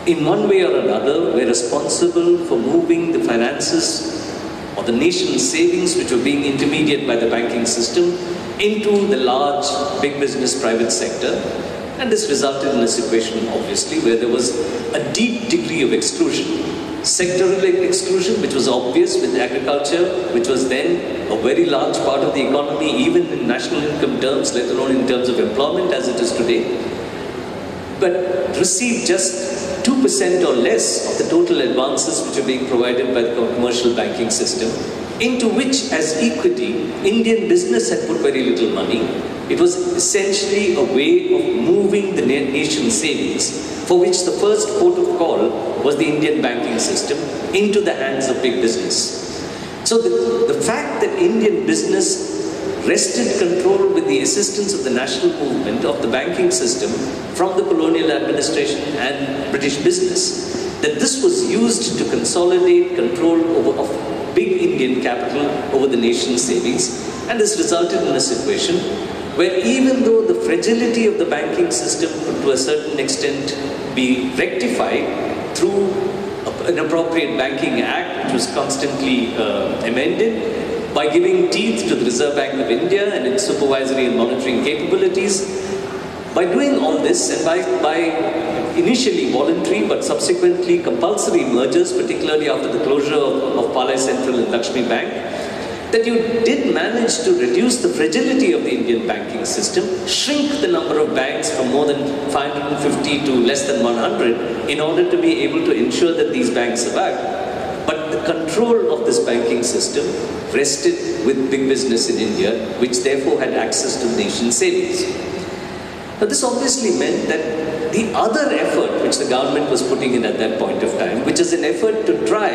Speaker 7: in one way or another, were responsible for moving the finances or the nation's savings, which were being intermediated by the banking system, into the large big business private sector. And this resulted in a situation, obviously, where there was a deep degree of exclusion. Sectoral exclusion, which was obvious with agriculture, which was then a very large part of the economy, even in national income terms, let alone in terms of employment as it is today, but received just 2% or less of the total advances which are being provided by the commercial banking system. into which, as equity, Indian business had put very little money. It was essentially a way of moving the nation's savings, for which the first port of call was the Indian banking system, into the hands of big business. So the fact that Indian business wrested control with the assistance of the national movement of the banking system from the colonial administration and British business, that this was used to consolidate control of big Indian capital over the nation's savings, and this resulted in a situation where, even though the fragility of the banking system could to a certain extent be rectified through an appropriate banking act, which was constantly amended, by giving teeth to the Reserve Bank of India and its supervisory and monitoring capabilities. By doing all this, and by initially voluntary but subsequently compulsory mergers, particularly after the closure of Palai Central and Lakshmi Bank, that you did manage to reduce the fragility of the Indian banking system, shrink the number of banks from more than 550 to less than 100 in order to be able to ensure that these banks survived. But the control of this banking system rested with big business in India, which therefore had access to the nation's savings. Now, this obviously meant that the other effort which the government was putting in at that point of time, which is an effort to try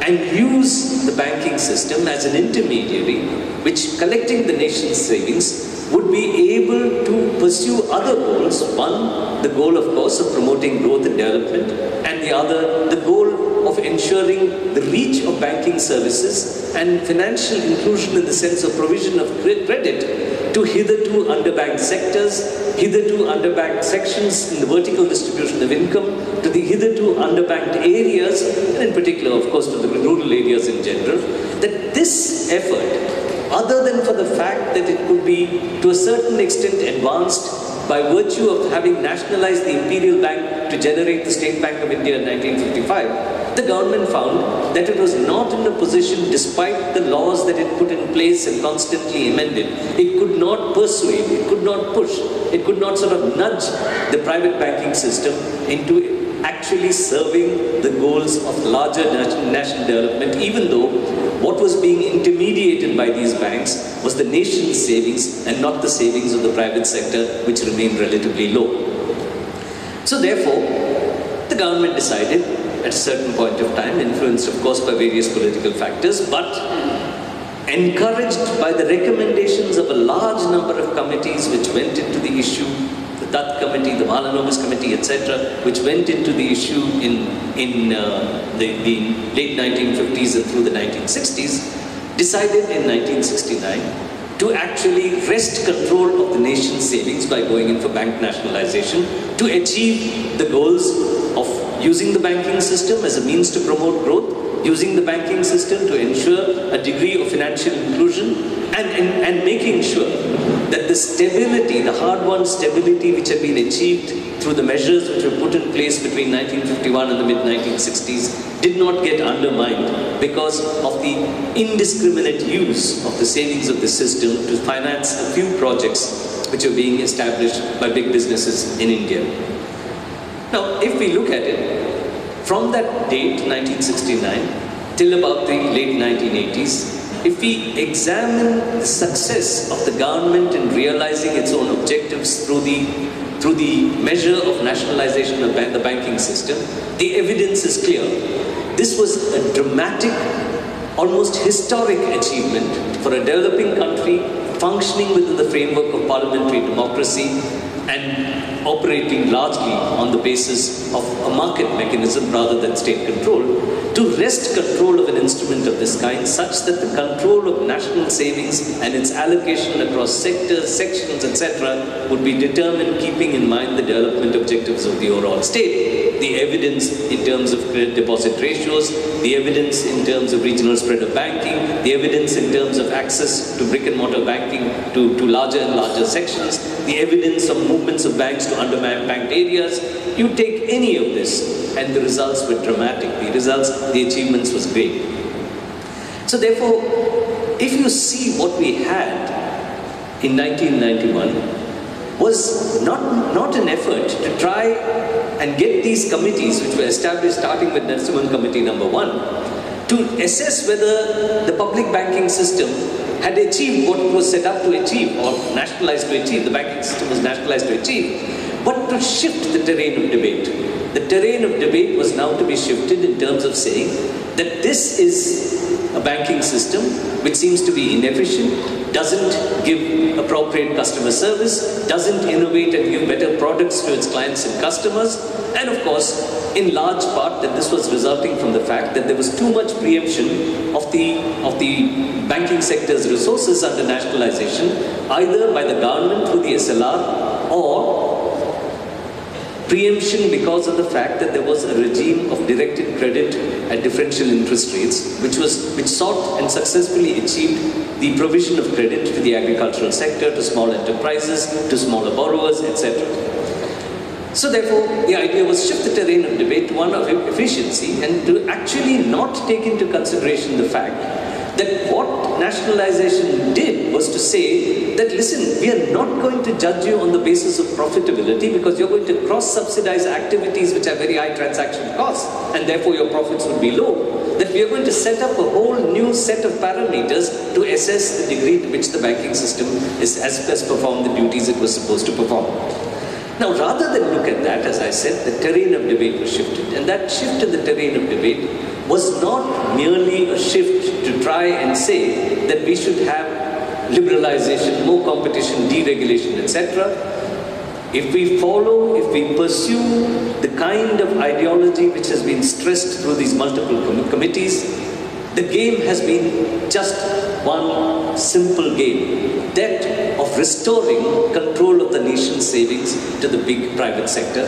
Speaker 7: and use the banking system as an intermediary, which, collecting the nation's savings, would be able to pursue other goals. One, the goal, of course, of promoting growth and development, and the other, the goal of ensuring the reach of banking services and financial inclusion in the sense of provision of credit to hitherto underbanked sectors, hitherto underbanked sections in the vertical distribution of income, to the hitherto underbanked areas, and in particular, of course, to the rural areas in general. That this effort, other than for the fact that it could be to a certain extent advanced by virtue of having nationalized the Imperial Bank to generate the State Bank of India in 1955, the government found that it was not in a position, despite the laws that it put in place and constantly amended, it could not persuade, it could not push, it could not sort of nudge the private banking system into actually serving the goals of larger national development, even though what was being intermediated by these banks was the nation's savings and not the savings of the private sector, which remained relatively low. So therefore, the government decided at a certain point of time, influenced of course by various political factors, but encouraged by the recommendations of a large number of committees which went into the issue, the Dutt Committee, the Mahalanobis Committee, etc., which went into the issue in the late 1950s and through the 1960s, decided in 1969 to actually wrest control of the nation's savings by going in for bank nationalization to achieve the goals of using the banking system as a means to promote growth, using the banking system to ensure a degree of financial inclusion, and making sure that the stability, the hard-won stability which had been achieved through the measures which were put in place between 1951 and the mid-1960s did not get undermined because of the indiscriminate use of the savings of the system to finance a few projects which are being established by big businesses in India. Now, if we look at it, from that date, 1969, till about the late 1980s, if we examine the success of the government in realizing its own objectives through the measure of nationalization of the banking system, the evidence is clear. This was a dramatic, almost historic achievement for a developing country functioning within the framework of parliamentary democracy and operating largely on the basis of a market mechanism rather than state control, to wrest control of an instrument of this kind such that the control of national savings and its allocation across sectors, sections, etc. would be determined keeping in mind the development objectives of the overall state. The evidence in terms of credit deposit ratios, the evidence in terms of regional spread of banking, the evidence in terms of access to brick and mortar banking to larger and larger sections, the evidence of movements of banks to underbanked areas. You take any of this and the results were dramatic. The achievements was great. So therefore, if you see what we had in 1991 was not an effort to try and get these committees which were established starting with Narasimhan Committee number 1 to assess whether the public banking system had achieved what it was set up to achieve or nationalized to achieve. The banking system was nationalized to achieve. But to shift the terrain of debate. The terrain of debate was now to be shifted in terms of saying that this is a banking system which seems to be inefficient, doesn't give appropriate customer service, doesn't innovate and give better products to its clients and customers, and of course, in large part that this was resulting from the fact that there was too much preemption of the banking sector's resources under nationalization, either by the government through the SLR or preemption because of the fact that there was a regime of directed credit at differential interest rates, which sought and successfully achieved the provision of credit to the agricultural sector, to small enterprises, to smaller borrowers, etc. So therefore, the idea was shift the terrain of debate to one of efficiency and to actually not take into consideration the fact that what nationalization did was to say that, listen, we are not going to judge you on the basis of profitability because you're going to cross-subsidize activities which have very high transaction costs and therefore your profits would be low. That we are going to set up a whole new set of parameters to assess the degree to which the banking system has performed the duties it was supposed to perform. Now, rather than look at that, as I said, the terrain of debate was shifted. And that shift in the terrain of debate was not merely a shift to try and say that we should have liberalization, more competition, deregulation, etc. If we follow, if we pursue the kind of ideology which has been stressed through these multiple committees, the game has been just one simple game, that of restoring control of the nation's savings to the big private sector.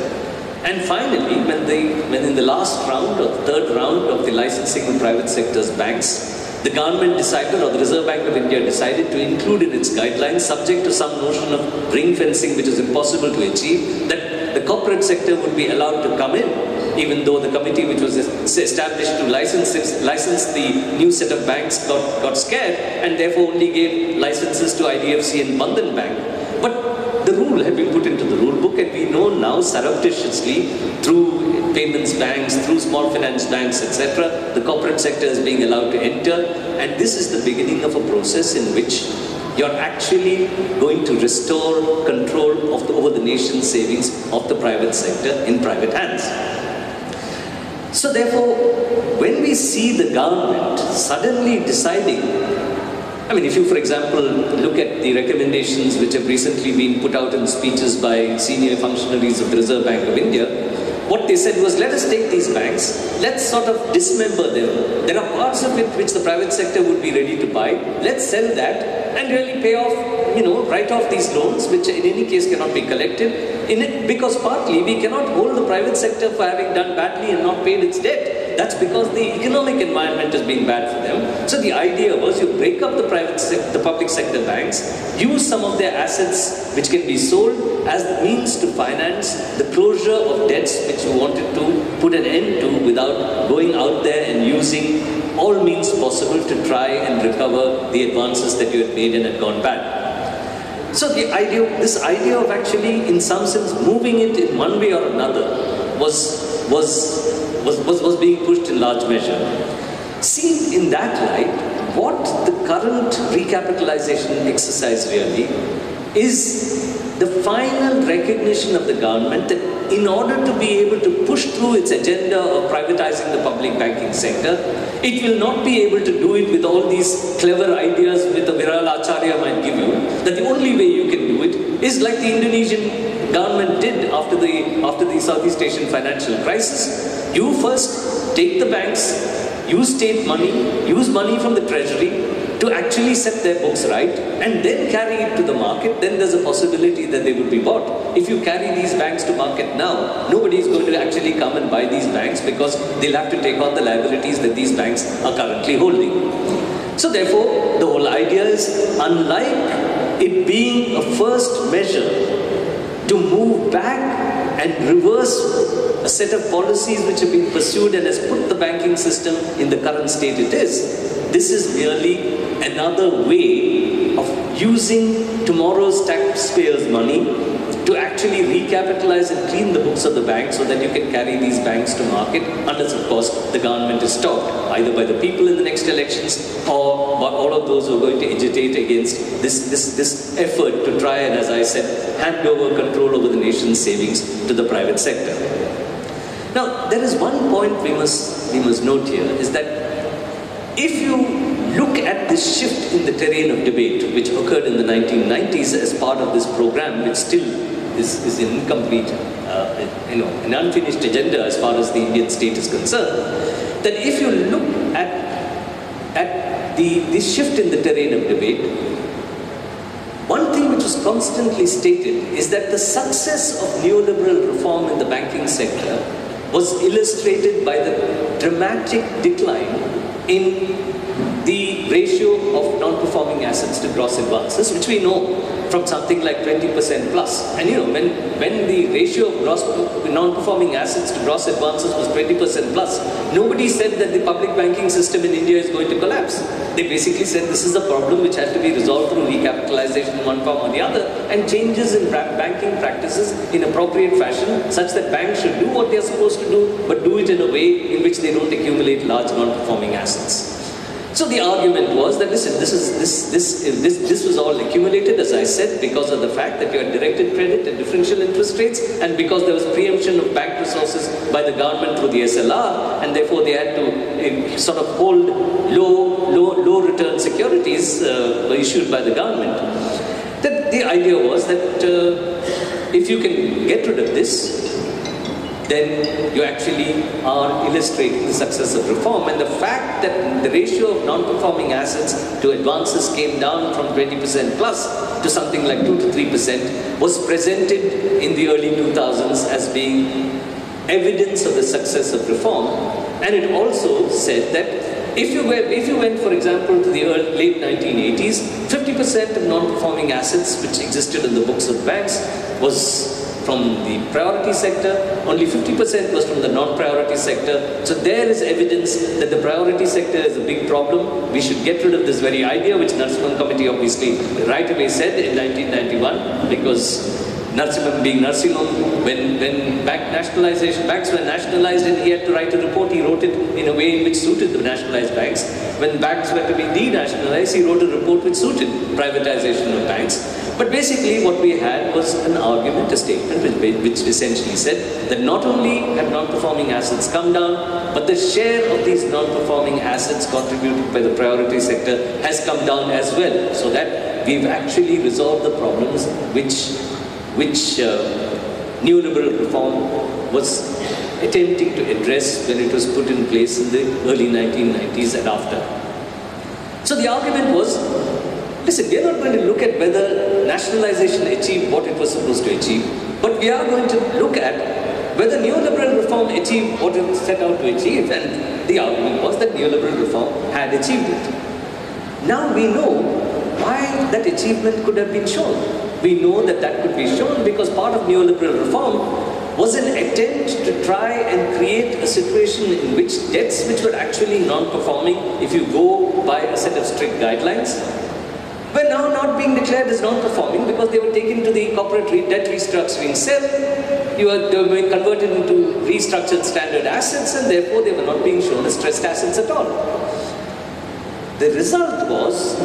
Speaker 7: And finally, when in the last round or the third round of the licensing of private sector's banks, the government decided, or the Reserve Bank of India decided to include in its guidelines, subject to some notion of ring fencing which is impossible to achieve, that the corporate sector would be allowed to come in, even though the committee which was established to license the new set of banks got scared and therefore only gave licenses to IDFC and Bandhan Bank. But the rule had been put into the rule book, and we know now surreptitiously through payments banks, through small finance banks, etc., the corporate sector is being allowed to enter, and this is the beginning of a process in which you're actually going to restore control over the nation's savings of the private sector in private hands. So therefore, when we see the government suddenly deciding, I mean, if you, for example, look at the recommendations which have recently been put out in speeches by senior functionaries of the Reserve Bank of India, what they said was, let us take these banks, let's sort of dismember them. There are parts of it which the private sector would be ready to buy. Let's sell that and really pay off, write off these loans, which in any case cannot be collected. Because partly we cannot hold the private sector for having done badly and not paid its debt. That's because the economic environment has been bad for them. So the idea was you break up the public sector banks, use some of their assets which can be sold as the means to finance the closure of debts which you wanted to put an end to without going out there and using all means possible to try and recover the advances that you had made and had gone bad. So this idea of actually, in some sense, moving it in one way or another was being pushed in large measure. Seen in that light, what the current recapitalization exercise really is the final recognition of the government that in order to be able to push through its agenda of privatizing the public banking sector, it will not be able to do it with all these clever ideas that the Viral Acharya might give you, that the only way you can do it is like the Indonesian government did after the Southeast Asian financial crisis. You first take the banks, use state money, use money from the treasury to actually set their books right, and then carry it to the market. Then there's a possibility that they would be bought. If you carry these banks to market now, nobody is going to actually come and buy these banks because they'll have to take on the liabilities that these banks are currently holding. So therefore, the whole idea is, unlike it being a first measure to move back and reverse a set of policies which have been pursued and has put the banking system in the current state it is, this is merely another way of using tomorrow's taxpayers' money to actually recapitalize and clean the books of the bank so that you can carry these banks to market, unless of course the government is stopped either by the people in the next elections or by all of those who are going to agitate against this effort to try and, as I said, hand over control over the nation's savings to the private sector. Now, there is one point we must note here, is that if you look at this shift in the terrain of debate which occurred in the 1990s as part of this program, which still is an incomplete, an unfinished agenda as far as the Indian state is concerned, that if you look at this shift in the terrain of debate, one thing which was constantly stated is that the success of neoliberal reform in the banking sector was illustrated by the dramatic decline in the ratio of non-performing assets to gross advances, which we know from something like 20% plus. And when the ratio of non-performing assets to gross advances was 20% plus, nobody said that the public banking system in India is going to collapse. They basically said this is a problem which had to be resolved through recapitalization in one form or the other, and changes in banking practices in appropriate fashion, such that banks should do what they are supposed to do, but do it in a way in which they don't accumulate large non-performing assets. So the argument was that, listen, this was all accumulated, as I said, because of the fact that you had directed credit at differential interest rates, and because there was preemption of bank resources by the government through the SLR, and therefore they had to sort of hold low return securities issued by the government. That the idea was that if you can get rid of this, then you actually are illustrating the success of reform. And the fact that the ratio of non-performing assets to advances came down from 20% plus to something like 2 to 3% was presented in the early 2000s as being evidence of the success of reform. And it also said that if you went, for example, to the late 1980s, 50% of non-performing assets which existed in the books of banks was from the priority sector, only 50% was from the non-priority sector. So there is evidence that the priority sector is a big problem. We should get rid of this very idea, which Narasimhan Committee obviously right away said in 1991, because Narasimhan being Narasimhan, when banks were nationalized and he had to write a report, he wrote it in a way in which suited the nationalized banks. When banks were to be denationalized, he wrote a report which suited privatization of banks. But basically what we had was an argument, a statement which essentially said that not only have non-performing assets come down, but the share of these non-performing assets contributed by the priority sector has come down as well, so that we've actually resolved the problems which neoliberal reform was attempting to address when it was put in place in the early 1990s and after. So the argument was, listen, we are not going to look at whether nationalization achieved what it was supposed to achieve, but we are going to look at whether neoliberal reform achieved what it set out to achieve, and the argument was that neoliberal reform had achieved it. Now we know why that achievement could have been shown. We know that that could be shown because part of neoliberal reform was an attempt to try and create a situation in which debts which were actually non-performing, if you go by a set of strict guidelines, were now not being declared as non-performing because they were taken to the corporate debt restructuring cell. They were being converted into restructured standard assets, and therefore they were not being shown as stressed assets at all. The result was,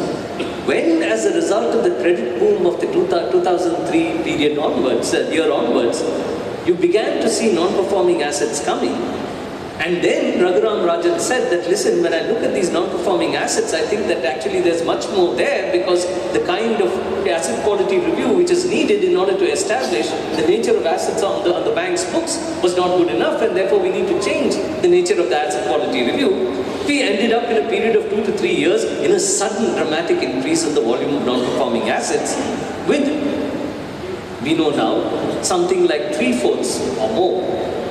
Speaker 7: when as a result of the credit boom of the 2003 period onwards, year onwards, you began to see non-performing assets coming. And then Raghuram Rajan said that, listen, when I look at these non-performing assets, I think that actually there's much more there, because the kind of asset quality review which is needed in order to establish the nature of assets on the bank's books was not good enough, and therefore we need to change the nature of the asset quality review. We ended up in a period of 2 to 3 years in a sudden dramatic increase in the volume of non-performing assets, with, we know now, something like 3/4 or more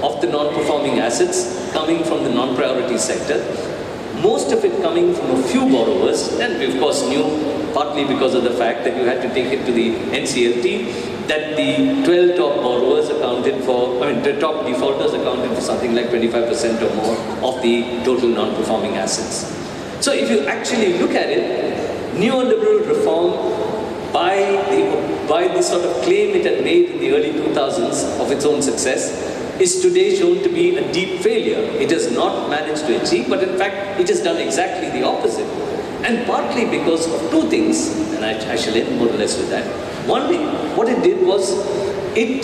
Speaker 7: of the non-performing assets coming from the non-priority sector, most of it coming from a few borrowers, and we of course knew, partly because of the fact that you had to take it to the NCLT, that the 12 top borrowers accounted for, the top defaulters accounted for something like 25% or more of the total non-performing assets. So if you actually look at it, neoliberal reform by why the sort of claim it had made in the early 2000s of its own success is today shown to be a deep failure. It has not managed to achieve, but in fact, it has done exactly the opposite. And partly because of two things, and I shall end more or less with that. One, what it did was, it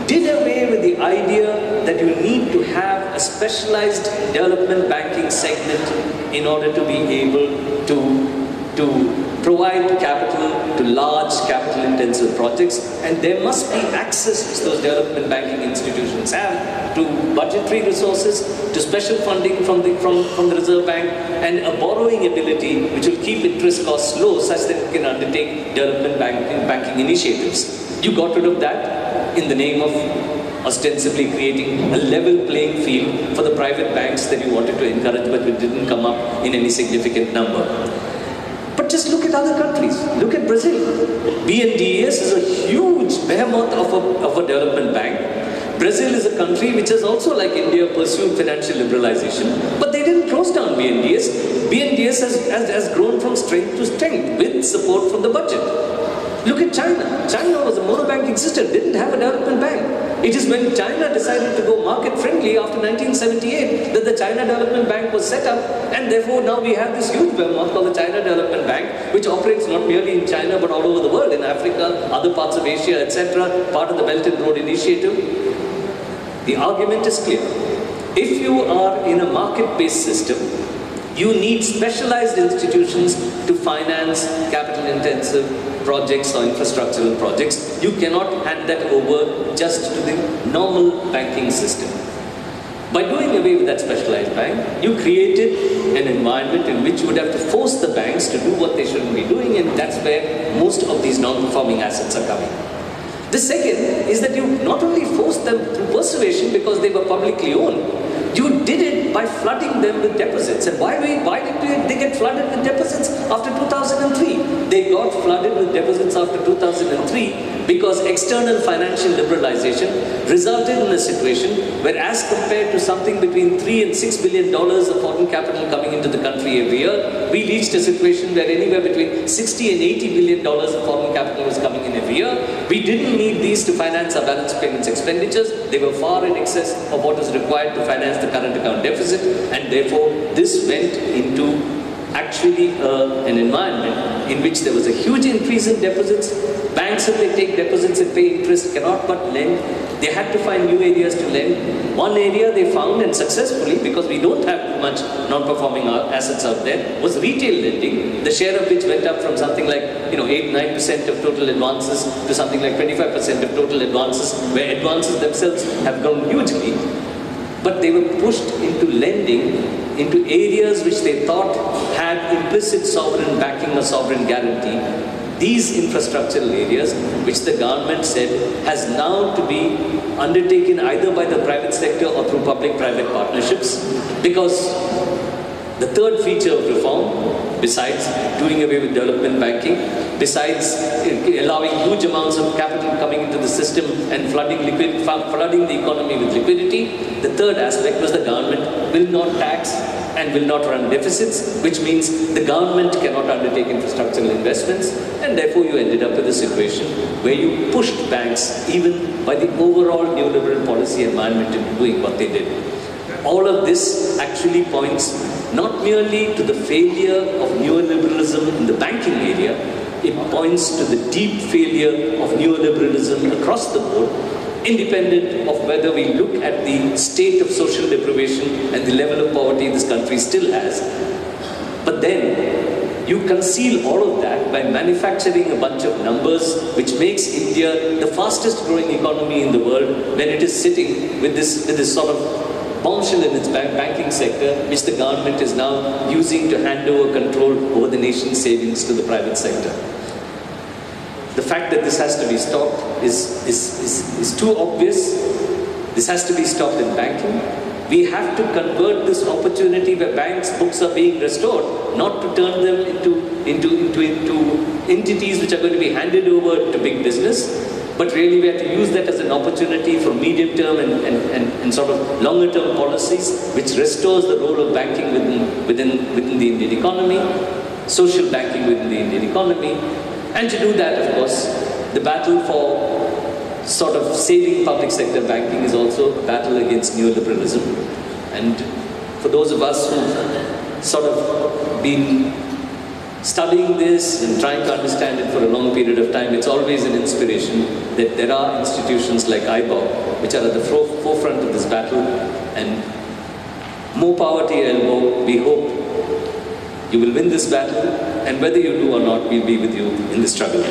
Speaker 7: did away with the idea that you need to have a specialized development banking segment in order to be able to provide capital to large capital-intensive projects, and there must be access which those development banking institutions have to budgetary resources, to special funding from the Reserve Bank, and a borrowing ability which will keep interest costs low such that it can undertake development banking initiatives. You got rid of that in the name of ostensibly creating a level playing field for the private banks that you wanted to encourage, but it didn't come up in any significant number. But just look at other countries. Look at Brazil. BNDES is a huge behemoth of a development bank. Brazil is a country which has also, like India, pursued financial liberalization, but they didn't close down BNDES. BNDES has grown from strength to strength with support from the budget. Look at China. China was a monobanking system, didn't have a development bank. It is when China decided to go market-friendly after 1978 that the China Development Bank was set up, and therefore now we have this huge behemoth called the China Development Bank, which operates not merely in China but all over the world, in Africa, other parts of Asia, etc., part of the Belt and Road Initiative. The argument is clear. If you are in a market-based system, you need specialized institutions to finance capital-intensive projects or infrastructural projects. You cannot hand that over just to the normal banking system. By doing away with that specialized bank, you created an environment in which you would have to force the banks to do what they shouldn't be doing, and that's where most of these non-performing assets are coming. The second is that you not only forced them through persuasion because they were publicly owned, you did it by flooding them with deposits. And why did they get flooded with deposits after 2003? They got flooded with deposits after 2003 because external financial liberalization resulted in a situation where, as compared to something between $3 and $6 billion of foreign capital coming into the country every year, we reached a situation where anywhere between $60 and $80 billion of foreign capital was coming in every year. We didn't need these to finance our balance payments expenditures. They were far in excess of what was required to finance the current account deficit, and therefore this went into actually an environment in which there was a huge increase in deposits. Banks, if they take deposits and pay interest, cannot but lend. They had to find new areas to lend. One area they found, and successfully, because we don't have too much non-performing assets out there, was retail lending, the share of which went up from something like 8-9% of total advances to something like 25% of total advances, where advances themselves have grown hugely. But they were pushed into lending into areas which they thought had implicit sovereign backing or sovereign guarantee. These infrastructural areas, which the government said has now to be undertaken either by the private sector or through public-private partnerships, because the third feature of reform, besides doing away with development banking, besides allowing huge amounts of capital coming into the system and flooding the economy with liquidity, the third aspect was the government will not tax and will not run deficits, which means the government cannot undertake infrastructural investments, and therefore you ended up with a situation where you pushed banks, even by the overall neoliberal policy environment, into doing what they did. All of this actually points not merely to the failure of neoliberalism in the banking area, it points to the deep failure of neoliberalism across the board, independent of whether we look at the state of social deprivation and the level of poverty this country still has. But then you conceal all of that by manufacturing a bunch of numbers, which makes India the fastest growing economy in the world when it is sitting with this sort of bombshell in its banking sector, which the government is now using to hand over control over the nation's savings to the private sector. The fact that this has to be stopped is too obvious. This has to be stopped in banking. We have to convert this opportunity where banks' books are being restored, not to turn them into entities which are going to be handed over to big business, but really we have to use that as an opportunity for medium-term and sort of longer-term policies which restores the role of banking within the Indian economy, social banking within the Indian economy. And to do that, of course, the battle for sort of saving public sector banking is also a battle against neoliberalism. And for those of us who've sort of been studying this and trying to understand it for a long period of time, it's always an inspiration that there are institutions like IBOC which are at the forefront of this battle, and more power to your elbow. We hope you will win this battle, and whether you do or not, we'll be with you in the struggle.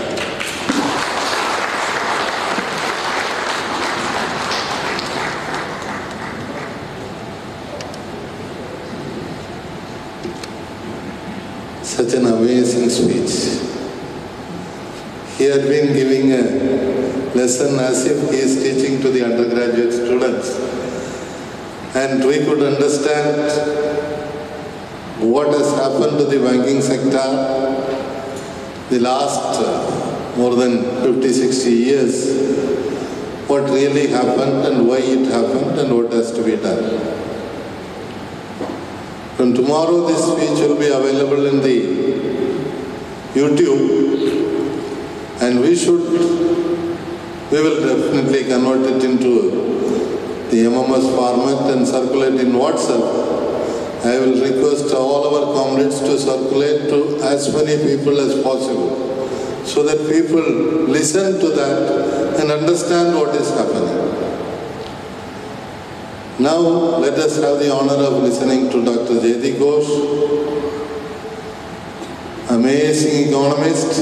Speaker 1: Such an amazing speech. He had been giving a lesson as if he is teaching to the undergraduate students. And we could understand what has happened to the banking sector the last more than 50-60 years, what really happened and why it happened and what has to be done. From tomorrow this speech will be available in the YouTube, and we will definitely convert it into the MMS format and circulate in WhatsApp. I will request all our comrades to circulate to as many people as possible, so that people listen to that and understand what is happening. Now let us have the honor of listening to Dr. Jayati Ghosh, amazing economist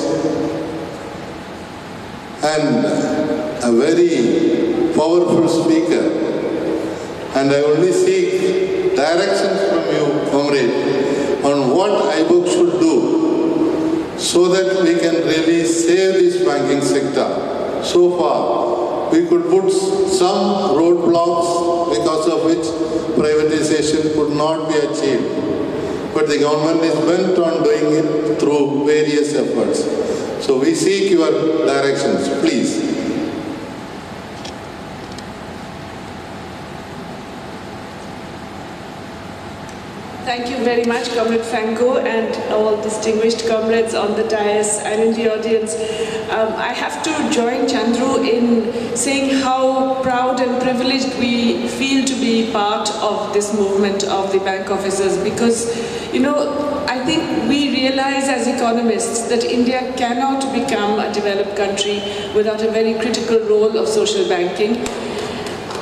Speaker 1: and a very powerful speaker. And I only seek directions from you, comrade, on what IBOC should do so that we can really save this banking sector. So far, we could put some roadblocks because of which privatization could not be achieved. But the government is bent on doing it through various efforts. So we seek your directions, please.
Speaker 8: Thank you very much, Comrade Franco, and all distinguished comrades on the dais and in the audience. I have to join Chandru in saying how proud and privileged we feel to be part of this movement of the bank officers, because, you know, I think we realize as economists that India cannot become a developed country without a very critical role of social banking.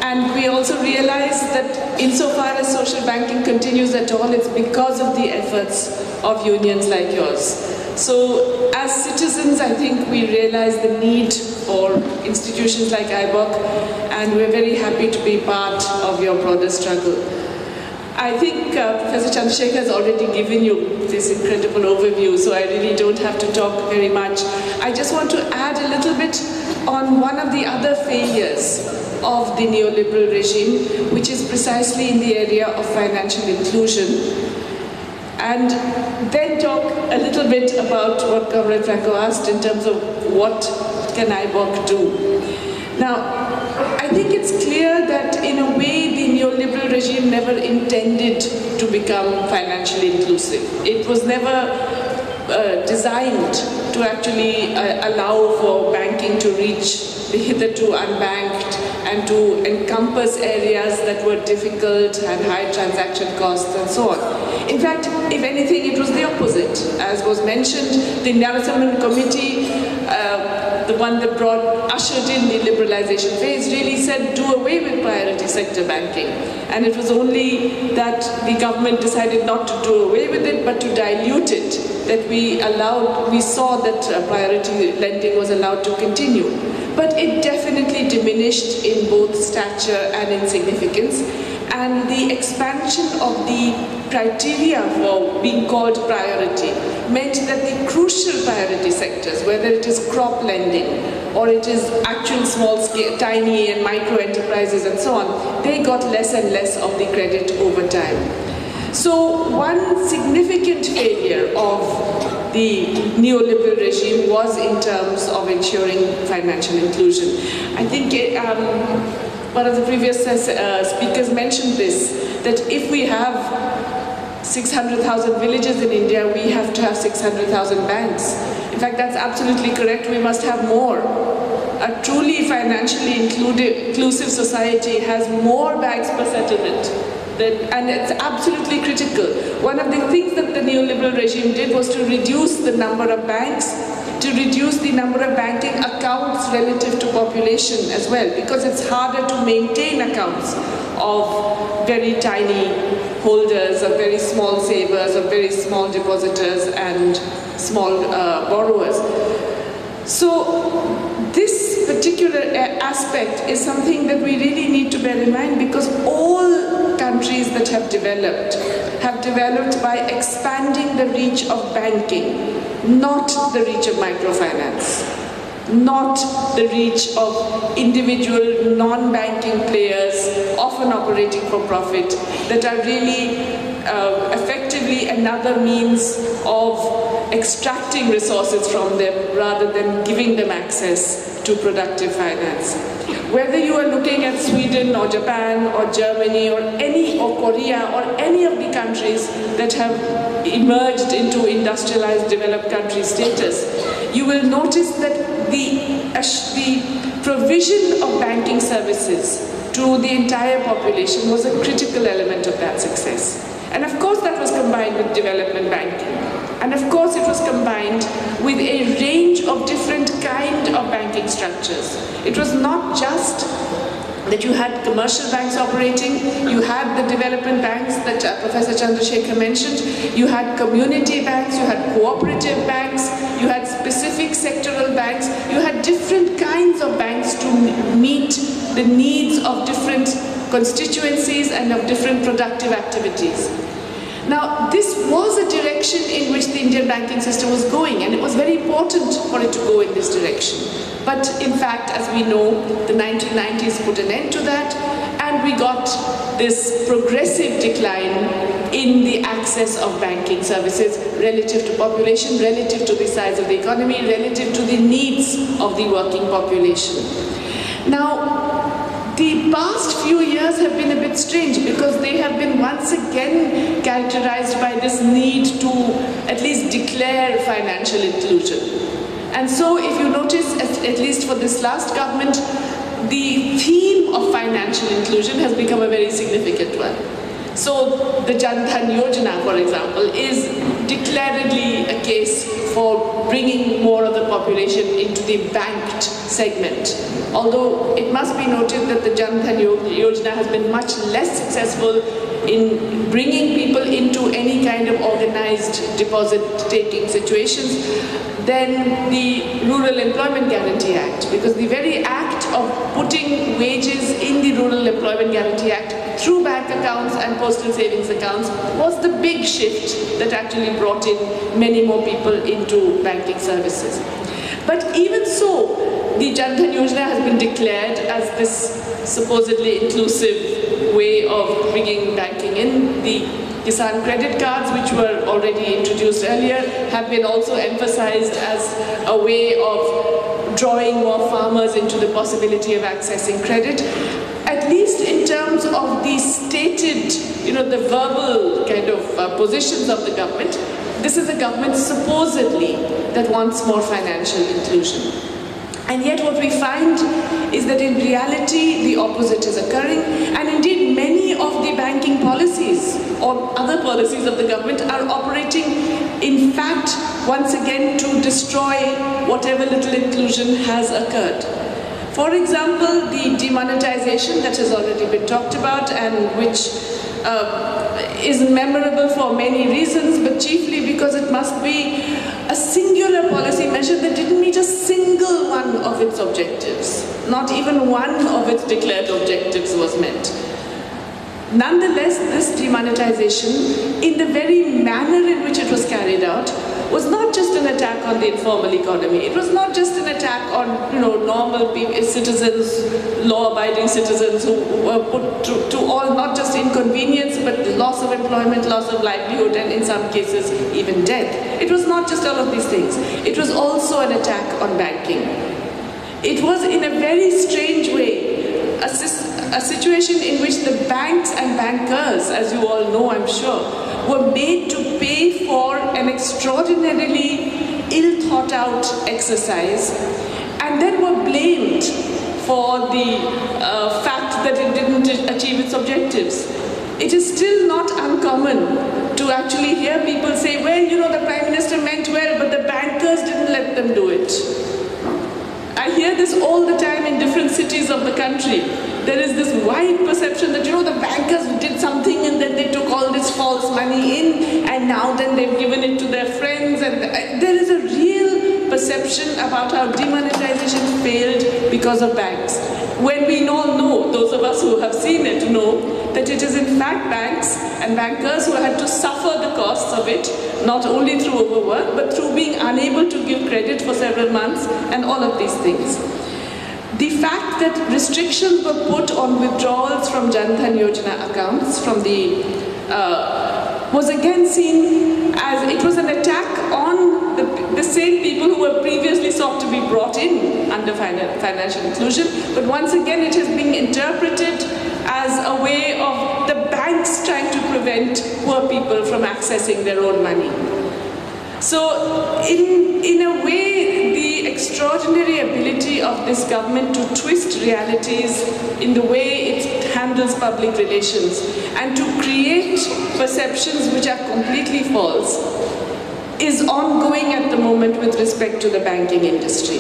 Speaker 8: And we also realize that insofar as social banking continues at all, it's because of the efforts of unions like yours. So as citizens, I think we realize the need for institutions like IBOC, and we're very happy to be part of your broader struggle. I think Professor Chandrasekhar has already given you this incredible overview, so I really don't have to talk very much. I just want to add a little bit on one of the other failures of the neoliberal regime, which is precisely in the area of financial inclusion, and then talk a little bit about what Comrade Franco asked in terms of what can IBOC do. Now, I think it's clear that in a way the neoliberal regime never intended to become financially inclusive. It was never designed to actually allow for banking to reach the hitherto unbanked and to encompass areas that were difficult, had high transaction costs and so on. In fact, if anything, it was the opposite. As was mentioned, the Narasimhan Committee, the one that ushered in the liberalization phase, really said do away with priority sector banking. And it was only that the government decided not to do away with it, but to dilute it, that we saw that priority lending was allowed to continue. But it definitely diminished in both stature and in significance. And the expansion of the criteria for being called priority meant that the crucial priority sectors, whether it is crop lending or it is actual small scale, tiny and micro enterprises and so on, they got less and less of the credit over time. So one significant failure of the neoliberal regime was in terms of ensuring financial inclusion. I think one of the previous speakers mentioned this, that if we have 600,000 villages in India, we have to have 600,000 banks. In fact, that's absolutely correct. We must have more. A truly financially inclusive society has more bags per settlement. And it's absolutely critical. One of the things that the neoliberal regime did was to reduce the number of banks, to reduce the number of banking accounts relative to population as well, because it's harder to maintain accounts of very tiny holders, of very small savers, of very small depositors and small borrowers. So this particular aspect is something that we really need to bear in mind, because all countries that have developed by expanding the reach of banking, not the reach of microfinance, not the reach of individual non-banking players, often operating for profit, that are really effectively another means of extracting resources from them rather than giving them access to productive finance. Whether you are looking at Sweden or Japan or Germany or Korea or any of the countries that have emerged into industrialized developed country status, you will notice that the provision of banking services to the entire population was a critical element of that success. And of course that was combined with development banking. And of course it was combined with a range of different kind of banking structures. It was not just that you had commercial banks operating, you had the development banks that Professor Chandrasekhar mentioned, you had community banks, you had cooperative banks, you had specific sectoral banks, you had different kinds of banks to meet the needs of different constituencies and of different productive activities. Now, this was a direction in which the Indian banking system was going, and it was very important for it to go in this direction. But in fact, as we know, the 1990s put an end to that, and we got this progressive decline in the access of banking services relative to population, relative to the size of the economy, relative to the needs of the working population. Now, the past few years have been a bit strange because they have been once again characterized by this need to at least declare financial inclusion. And so if you notice, at least for this last government, the theme of financial inclusion has become a very significant one. So the Jan Dhan Yojana, for example, is declaredly a case for bringing more of the population into the banked segment. Although it must be noted that the Jan Dhan Yojana has been much less successful in bringing people into any kind of organized deposit-taking situations than the Rural Employment Guarantee Act, because the very act of putting wages in the Rural Employment Guarantee Act through bank accounts and postal savings accounts was the big shift that actually brought in many more people into banking services. But even so, the Jan Dhan Yojana has been declared as this supposedly inclusive way of bringing banking in. The Kisan credit cards, which were already introduced earlier, have been also emphasized as a way of drawing more farmers into the possibility of accessing credit. At least in terms of the stated, the verbal kind of positions of the government, this is a government supposedly that wants more financial inclusion. And yet what we find is that in reality the opposite is occurring, and indeed many of the banking policies or other policies of the government are operating in fact once again to destroy whatever little inclusion has occurred. For example, the demonetization that has already been talked about and which is memorable for many reasons, but chiefly because it must be a singular policy measure that didn't meet a single one of its objectives. Not even one of its declared objectives was met. Nonetheless, this demonetization, in the very manner in which it was carried out, was not just an attack on the informal economy. It was not just an attack on normal citizens, law-abiding citizens who were put to all not just inconvenience but loss of employment, loss of livelihood, and in some cases even death. It was not just all of these things. It was also an attack on banking. It was in a very strange way a situation in which the banks and bankers, as you all know I'm sure, were made to pay for an extraordinarily ill thought out exercise and then were blamed for the fact that it didn't achieve its objectives. It is still not uncommon to actually hear people say, well, you know, the Prime Minister meant well, but the bankers didn't let them do it. I hear this all the time in different cities of the country. There is this wide perception that, you know, the bankers did something and then they took all this false money in and now then they've given it to their friends. And there is a real perception about how demonetization failed because of banks. When we all know, those of us who have seen it know, that it is in fact banks and bankers who had to suffer the costs of it, not only through overwork, but through being unable to give credit for several months and all of these things. The fact that restrictions were put on withdrawals from Jan Dhan Yojana accounts from the was again seen as it was an attack on the same people who were previously sought to be brought in under financial inclusion, but once again it is being interpreted as a way of the banks trying to prevent poor people from accessing their own money. So in a way, the extraordinary ability of this government to twist realities in the way it handles public relations and to create perceptions which are completely false is ongoing at the moment with respect to the banking industry.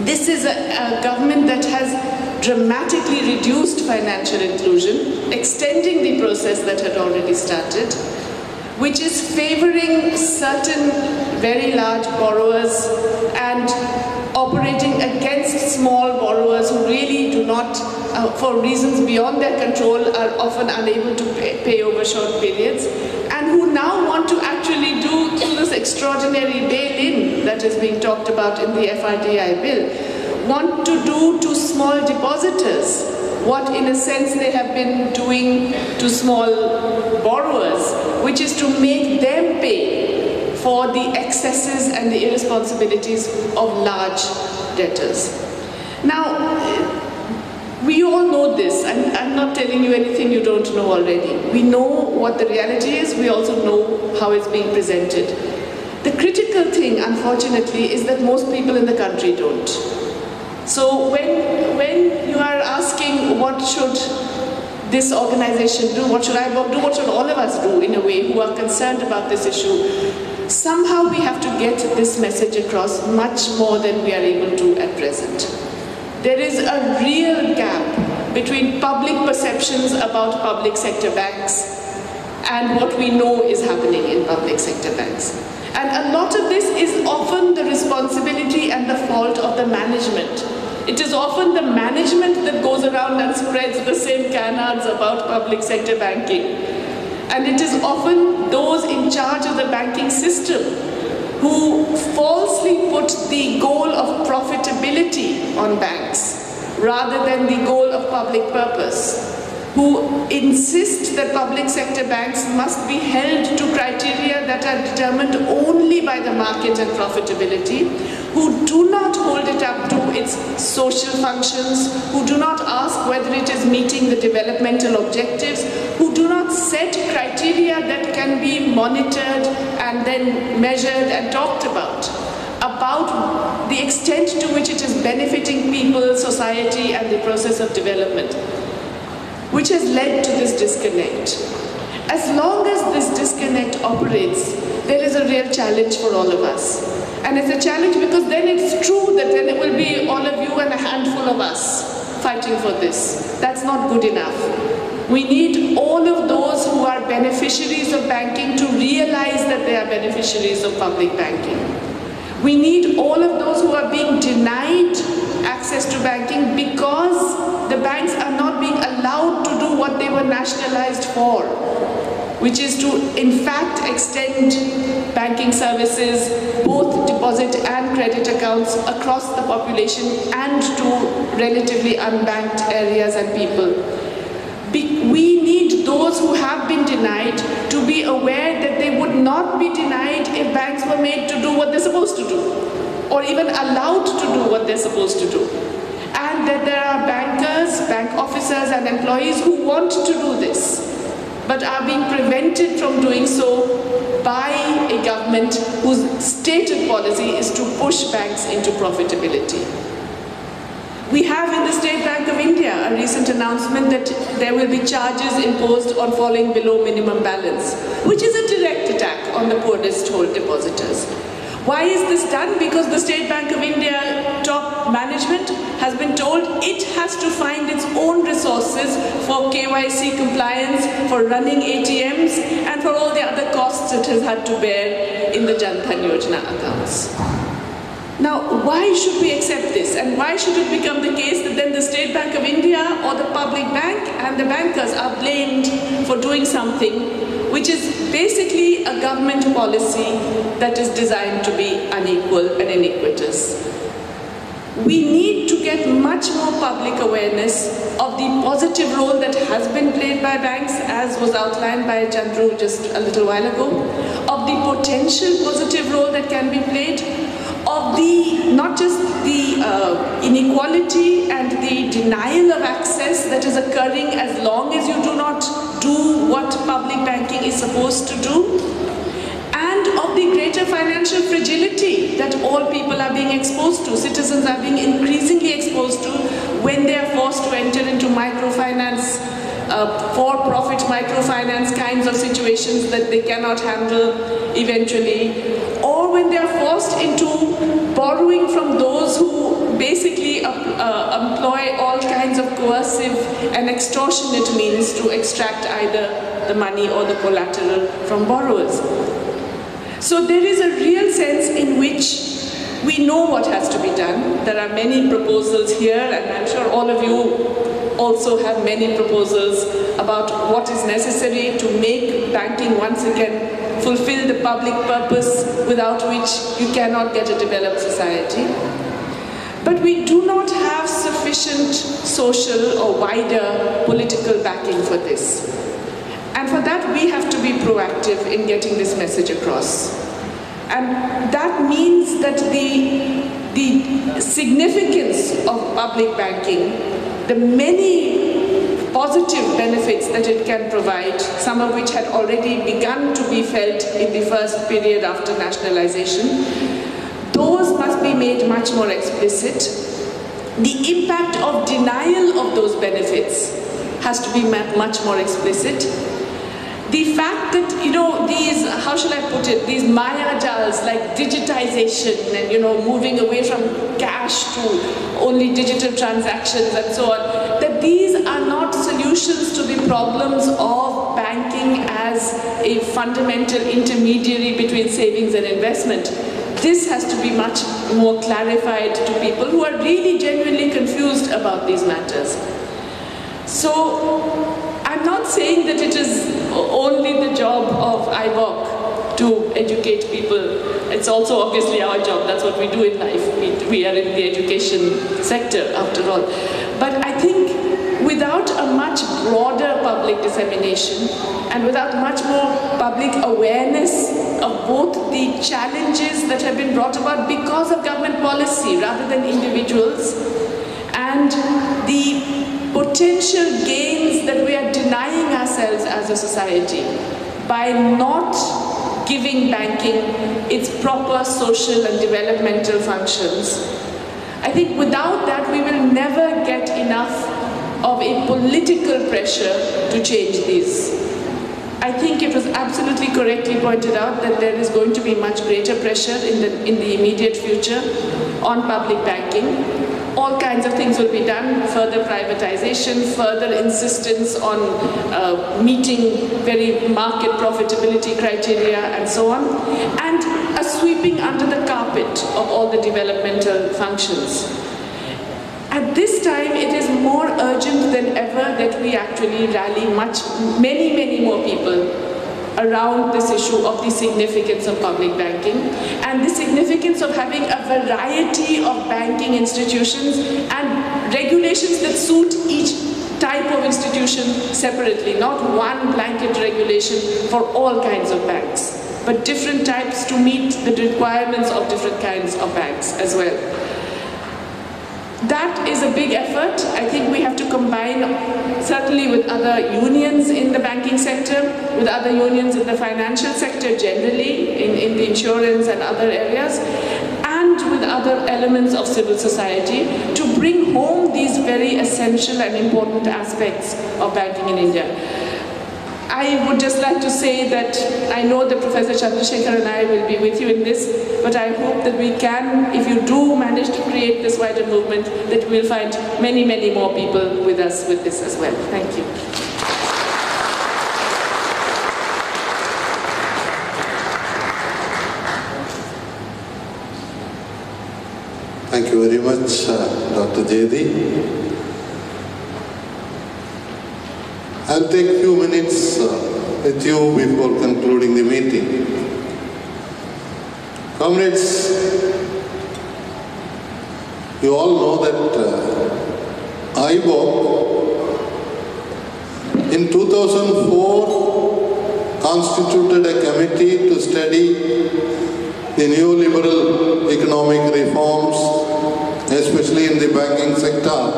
Speaker 8: This is a government that has dramatically reduced financial inclusion, extending the process that had already started, which is favoring certain very large borrowers and operating against small borrowers who really do not, for reasons beyond their control, are often unable to pay over short periods, and who now want to actually do, through this extraordinary bail-in that is being talked about in the FRDI bill, want to do to small depositors what in a sense they have been doing to small borrowers, which is to make them pay for the excesses and the irresponsibilities of large debtors. Now, we all know this, and I'm not telling you anything you don't know already. We know what the reality is, we also know how it's being presented. The critical thing, unfortunately, is that most people in the country don't. So when you are asking what should this organization do, what should IBOC do, what should all of us do in a way who are concerned about this issue, somehow we have to get this message across much more than we are able to at present. There is a real gap between public perceptions about public sector banks and what we know is happening in public sector banks. And a lot of this is often the responsibility and the fault of the management. It is often the management that goes around and spreads the same canards about public sector banking. And it is often those in charge of the banking system who falsely put the goal of profitability on banks rather than the goal of public purpose, who insist that public sector banks must be held to criteria that are determined only by the market and profitability, who do not hold it up to its social functions, who do not ask whether it is meeting the developmental objectives, who do not set criteria that can be monitored and then measured and talked about the extent to which it is benefiting people, society, and the process of development, which has led to this disconnect. As long as this disconnect operates, there is a real challenge for all of us. And it's a challenge because then it's true that then it will be all of you and a handful of us fighting for this. That's not good enough. We need all of those who are beneficiaries of banking to realize that they are beneficiaries of public banking. We need all of those who are being denied access to banking because the banks are not being allowed to do what they were nationalized for, which is to, in fact, extend banking services, both deposit and credit accounts, across the population and to relatively unbanked areas and people. We need those who have been denied to be aware that they would not be denied if banks were made to do what they're supposed to do, or even allowed to do what they're supposed to do. And that there are bankers, bank officers and employees who want to do this. but are being prevented from doing so by a government whose stated policy is to push banks into profitability. We have in the State Bank of India a recent announcement that there will be charges imposed on falling below minimum balance, which is a direct attack on the poorest hold depositors. Why is this done? Because the State Bank of India top management has been told it has to find its own resources for KYC compliance, for running ATMs, and for all the other costs it has had to bear in the Jan Dhan Yojana accounts. Now, why should we accept this? And why should it become the case that then the State Bank of India or the public bank and the bankers are blamed for doing something which is basically a government policy that is designed to be unequal and iniquitous? We need to get much more public awareness of the positive role that has been played by banks, as was outlined by Chandru just a little while ago, of the potential positive role that can be played, of the, not just the inequality and the denial of access that is occurring as long as you do not do what public banking is supposed to do, and of the greater financial fragility that all people are being exposed to, citizens are being increasingly exposed to when they are forced to enter into microfinance, for-profit microfinance kinds of situations that they cannot handle eventually, or when they are forced into borrowing from those who basically employ all kinds of coercive and extortionate means to extract either the money or the collateral from borrowers. So there is a real sense in which we know what has to be done. There are many proposals here, and I'm sure all of you also have many proposals about what is necessary to make banking once again fulfill the public purpose without which you cannot get a developed society. But we do not have sufficient social or wider political backing for this. And for that, we have to be proactive in getting this message across. And that means that the significance of public banking, the many positive benefits that it can provide, some of which had already begun to be felt in the first period after nationalization, those must be made much more explicit. The impact of denial of those benefits has to be made much more explicit. The fact that, these, how shall I put it, these mayajals like digitization and, moving away from cash to only digital transactions and so on, that these are not solutions to the problems of banking as a fundamental intermediary between savings and investment. This has to be much more clarified to people who are really genuinely confused about these matters. So, I'm not saying that it is only the job of SBIOACC to educate people. It's also obviously our job. That's what we do in life. We are in the education sector, after all. But I think without a much broader public dissemination and without much more public awareness of both the challenges that have been brought about because of government policy rather than individuals, and the potential gains that we are denying ourselves as a society by not giving banking its proper social and developmental functions. I think without that we will never get enough of a political pressure to change these. I think it was absolutely correctly pointed out that there is going to be much greater pressure in the immediate future on public banking. All kinds of things will be done, further privatization, further insistence on meeting very market profitability criteria and so on, and a sweeping under the carpet of all the developmental functions. At this time, it is more urgent than ever that we actually rally many more people around this issue of the significance of public banking and the significance of having a variety of banking institutions and regulations that suit each type of institution separately, not one blanket regulation for all kinds of banks, but different types to meet the requirements of different kinds of banks as well. That is a big effort. I think we have to combine, certainly with other unions in the banking sector, with other unions in the financial sector generally, in the insurance and other areas, and with other elements of civil society to bring home these very essential and important aspects of banking in India. I would just like to say that I know that Professor Chandrasekhar and I will be with you in this, but I hope that we can, if you do manage to create this wider movement, that we'll find many, many more people with us with this as well. Thank you.
Speaker 1: Thank you very much, Dr. Jayadi. I'll take a few minutes with you before concluding the meeting. Comrades, you all know that IBOACC in 2004 constituted a committee to study the neoliberal economic reforms, especially in the banking sector.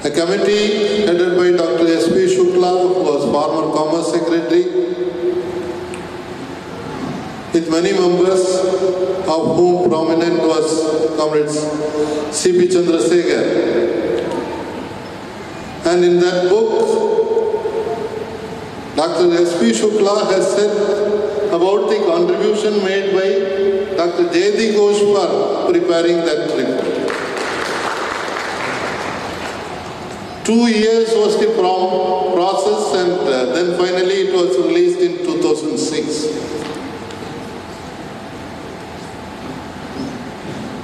Speaker 1: A committee headed by Dr. S.B. Shukla, who was former Commerce Secretary, with many members, of whom prominent was Comrades C.P. Chandrasekhar. And in that book, Dr. S.B. Shukla has said about the contribution made by Dr. Jayadi Ghosh for preparing that report. 2 years was the process, and then finally it was released in 2006.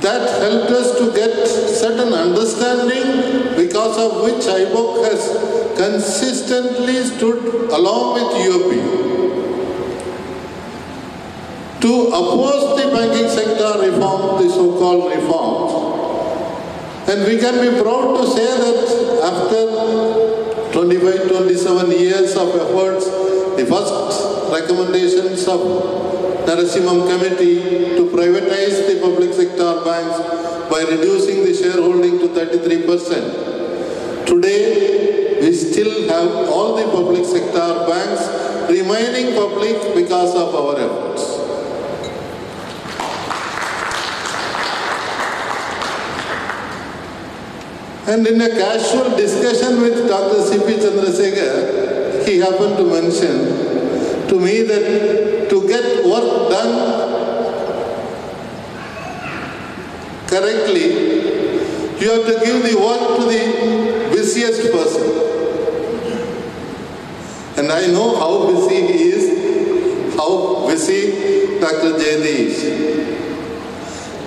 Speaker 1: That helped us to get certain understanding, because of which IBOACC has consistently stood along with UOP to oppose the banking sector reform, the so-called reforms. And we can be proud to say that after 25-27 years of efforts, the first recommendations of Narasimham Committee to privatize the public sector banks by reducing the shareholding to 33%. Today, we still have all the public sector banks remaining public because of our efforts. And in a casual discussion with Dr. C.P. Chandrasekhar, he happened to mention to me that to get work done correctly, you have to give the work to the busiest person. And I know how busy he is, how busy Dr. Jayadi is.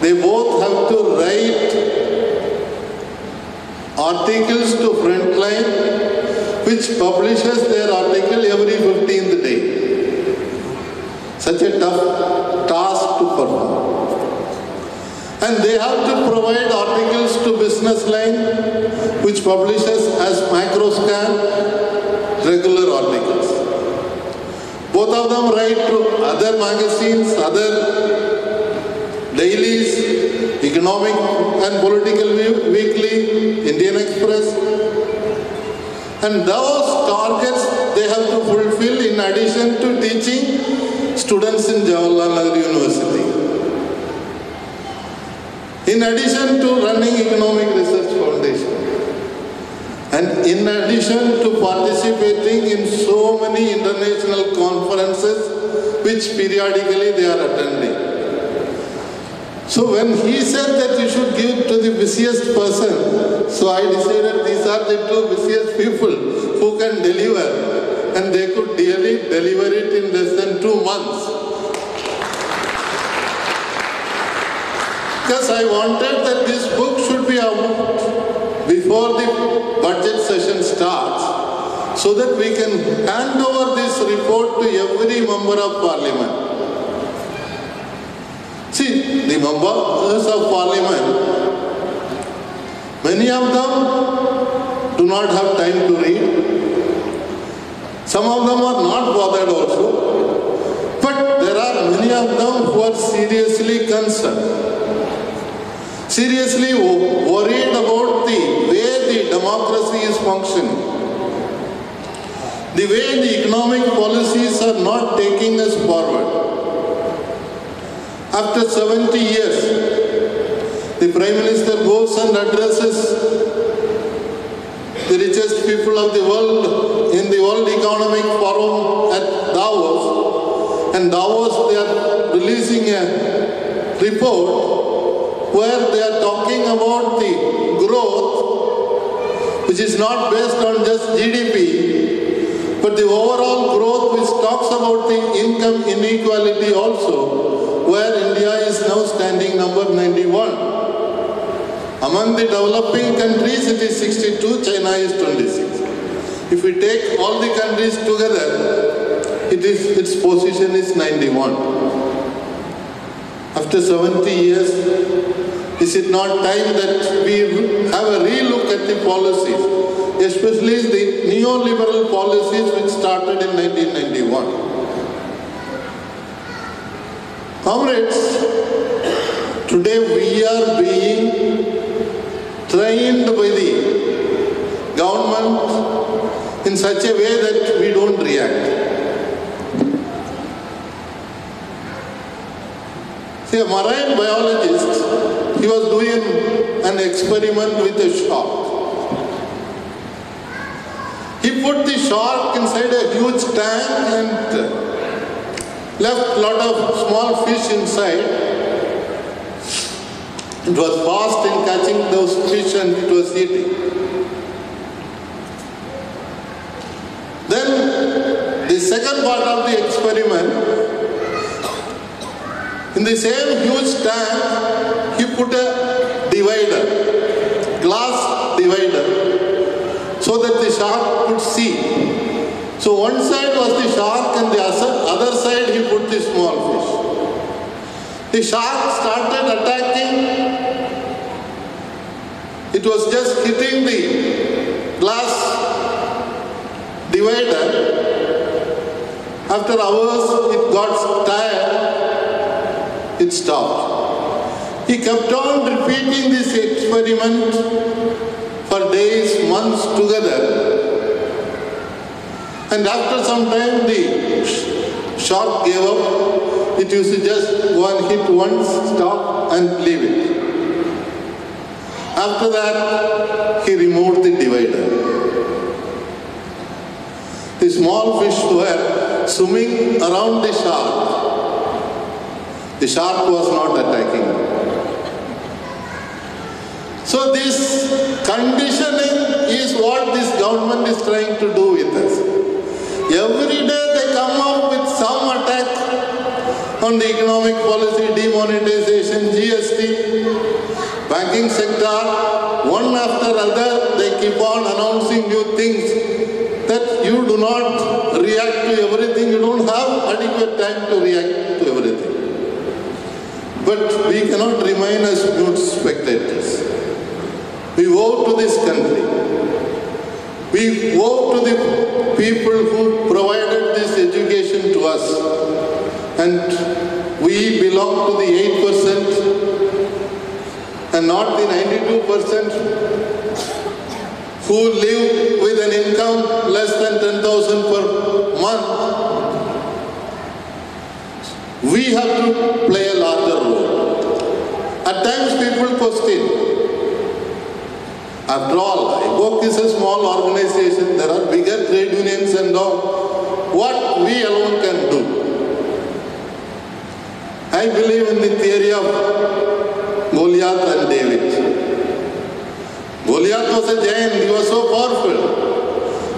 Speaker 1: They both have to write articles to Frontline, which publishes their article every 15th day. Such a tough task to perform. And they have to provide articles to Business Line, which publishes as Microscan regular articles. Both of them write to other magazines, other dailies, Economic and Political Weekly, Indian Express. And those targets they have to fulfill in addition to teaching students in Jawaharlal Nehru University. In addition to running Economic Research Foundation. And in addition to participating in so many international conferences which periodically they are attending. So when he said that you should give to the busiest person, so I decided these are the two busiest people who can deliver, and they could really deliver it in less than 2 months. Because I wanted that this book should be out before the budget session starts, so that we can hand over this report to every member of Parliament. See, the members of Parliament, many of them do not have time to read. Some of them are not bothered also. But there are many of them who are seriously concerned. seriously worried about the way the democracy is functioning, the way the economic policies are not taking us forward. After 70 years, the Prime Minister goes and addresses the richest people of the world in the World Economic Forum at Davos. And Davos, they are releasing a report where they are talking about the growth, which is not based on just GDP, but the overall growth which talks about the income inequality also, where India is now standing number 91. Among the developing countries, it is 62, China is 26. If we take all the countries together, its position is 91. After 70 years, is it not time that we have a relook at the policies, especially the neoliberal policies which started in 1991? Comrades, today we are being trained by the government in such a way that we don't react. See, a marine biologist, he was doing an experiment with a shark. He put the shark inside a huge tank and left a lot of small fish inside. It was fast in catching those fish and it was eating. Then the second part of the experiment, in the same huge tank, he put a divider, glass divider, so that the shark could see. So one side was the shark and the other side he put the small fish. The shark started attacking. It was just hitting the glass divider. After hours, it got tired. It stopped. He kept on repeating this experiment for days, months together. And after some time, the shark gave up. It used to just go and hit once, stop and leave it. After that, he removed the divider. The small fish were swimming around the shark. The shark was not attacking. So this conditioning is what this government is trying to do with us. Every day they come up with some attack on the economic policy, demonetization, GST, banking sector, one after other, they keep on announcing new things that you do not react to everything, you don't have adequate time to react to everything. But we cannot remain as mute spectators. We owe to this country. We owe to the people who provided this education to us. And we belong to the 8% and not the 92% who live with an income less than 10,000 per month. We have to play a larger role. At times people question, after all, IBOC is a small organization, there are bigger trade unions and all. What we alone can do? I believe in the theory of Goliath and David. Goliath was a giant, he was so powerful,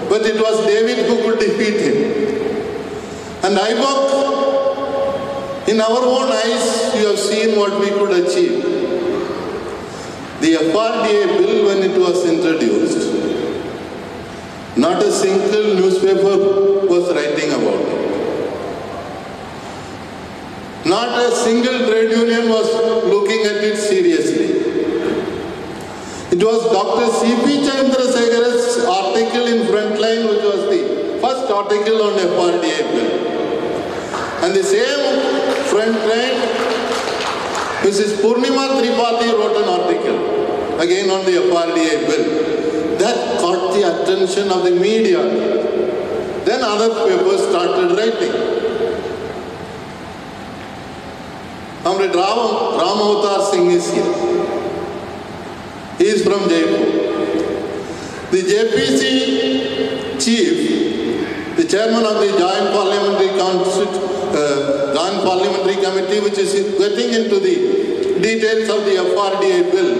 Speaker 1: but it was David who could defeat him. And IBOC, in our own eyes, you have seen what we could achieve. The FRDA bill, when it was introduced, not a single newspaper was writing about it. Not a single trade union was looking at it seriously. It was Dr. C.P. Chandrasekhar's article in Frontline, which was the first article on FRDA bill. And the same Frontline Mrs. Purnima Tripathi wrote an article, again on the FRDA bill, that caught the attention of the media. Then other papers started writing. Comrade Ram Avatar Singh is here. He is from Jaipur. The JPC chief, the chairman of the Joint Parliamentary Committee, which is getting into the details of the FRDA bill,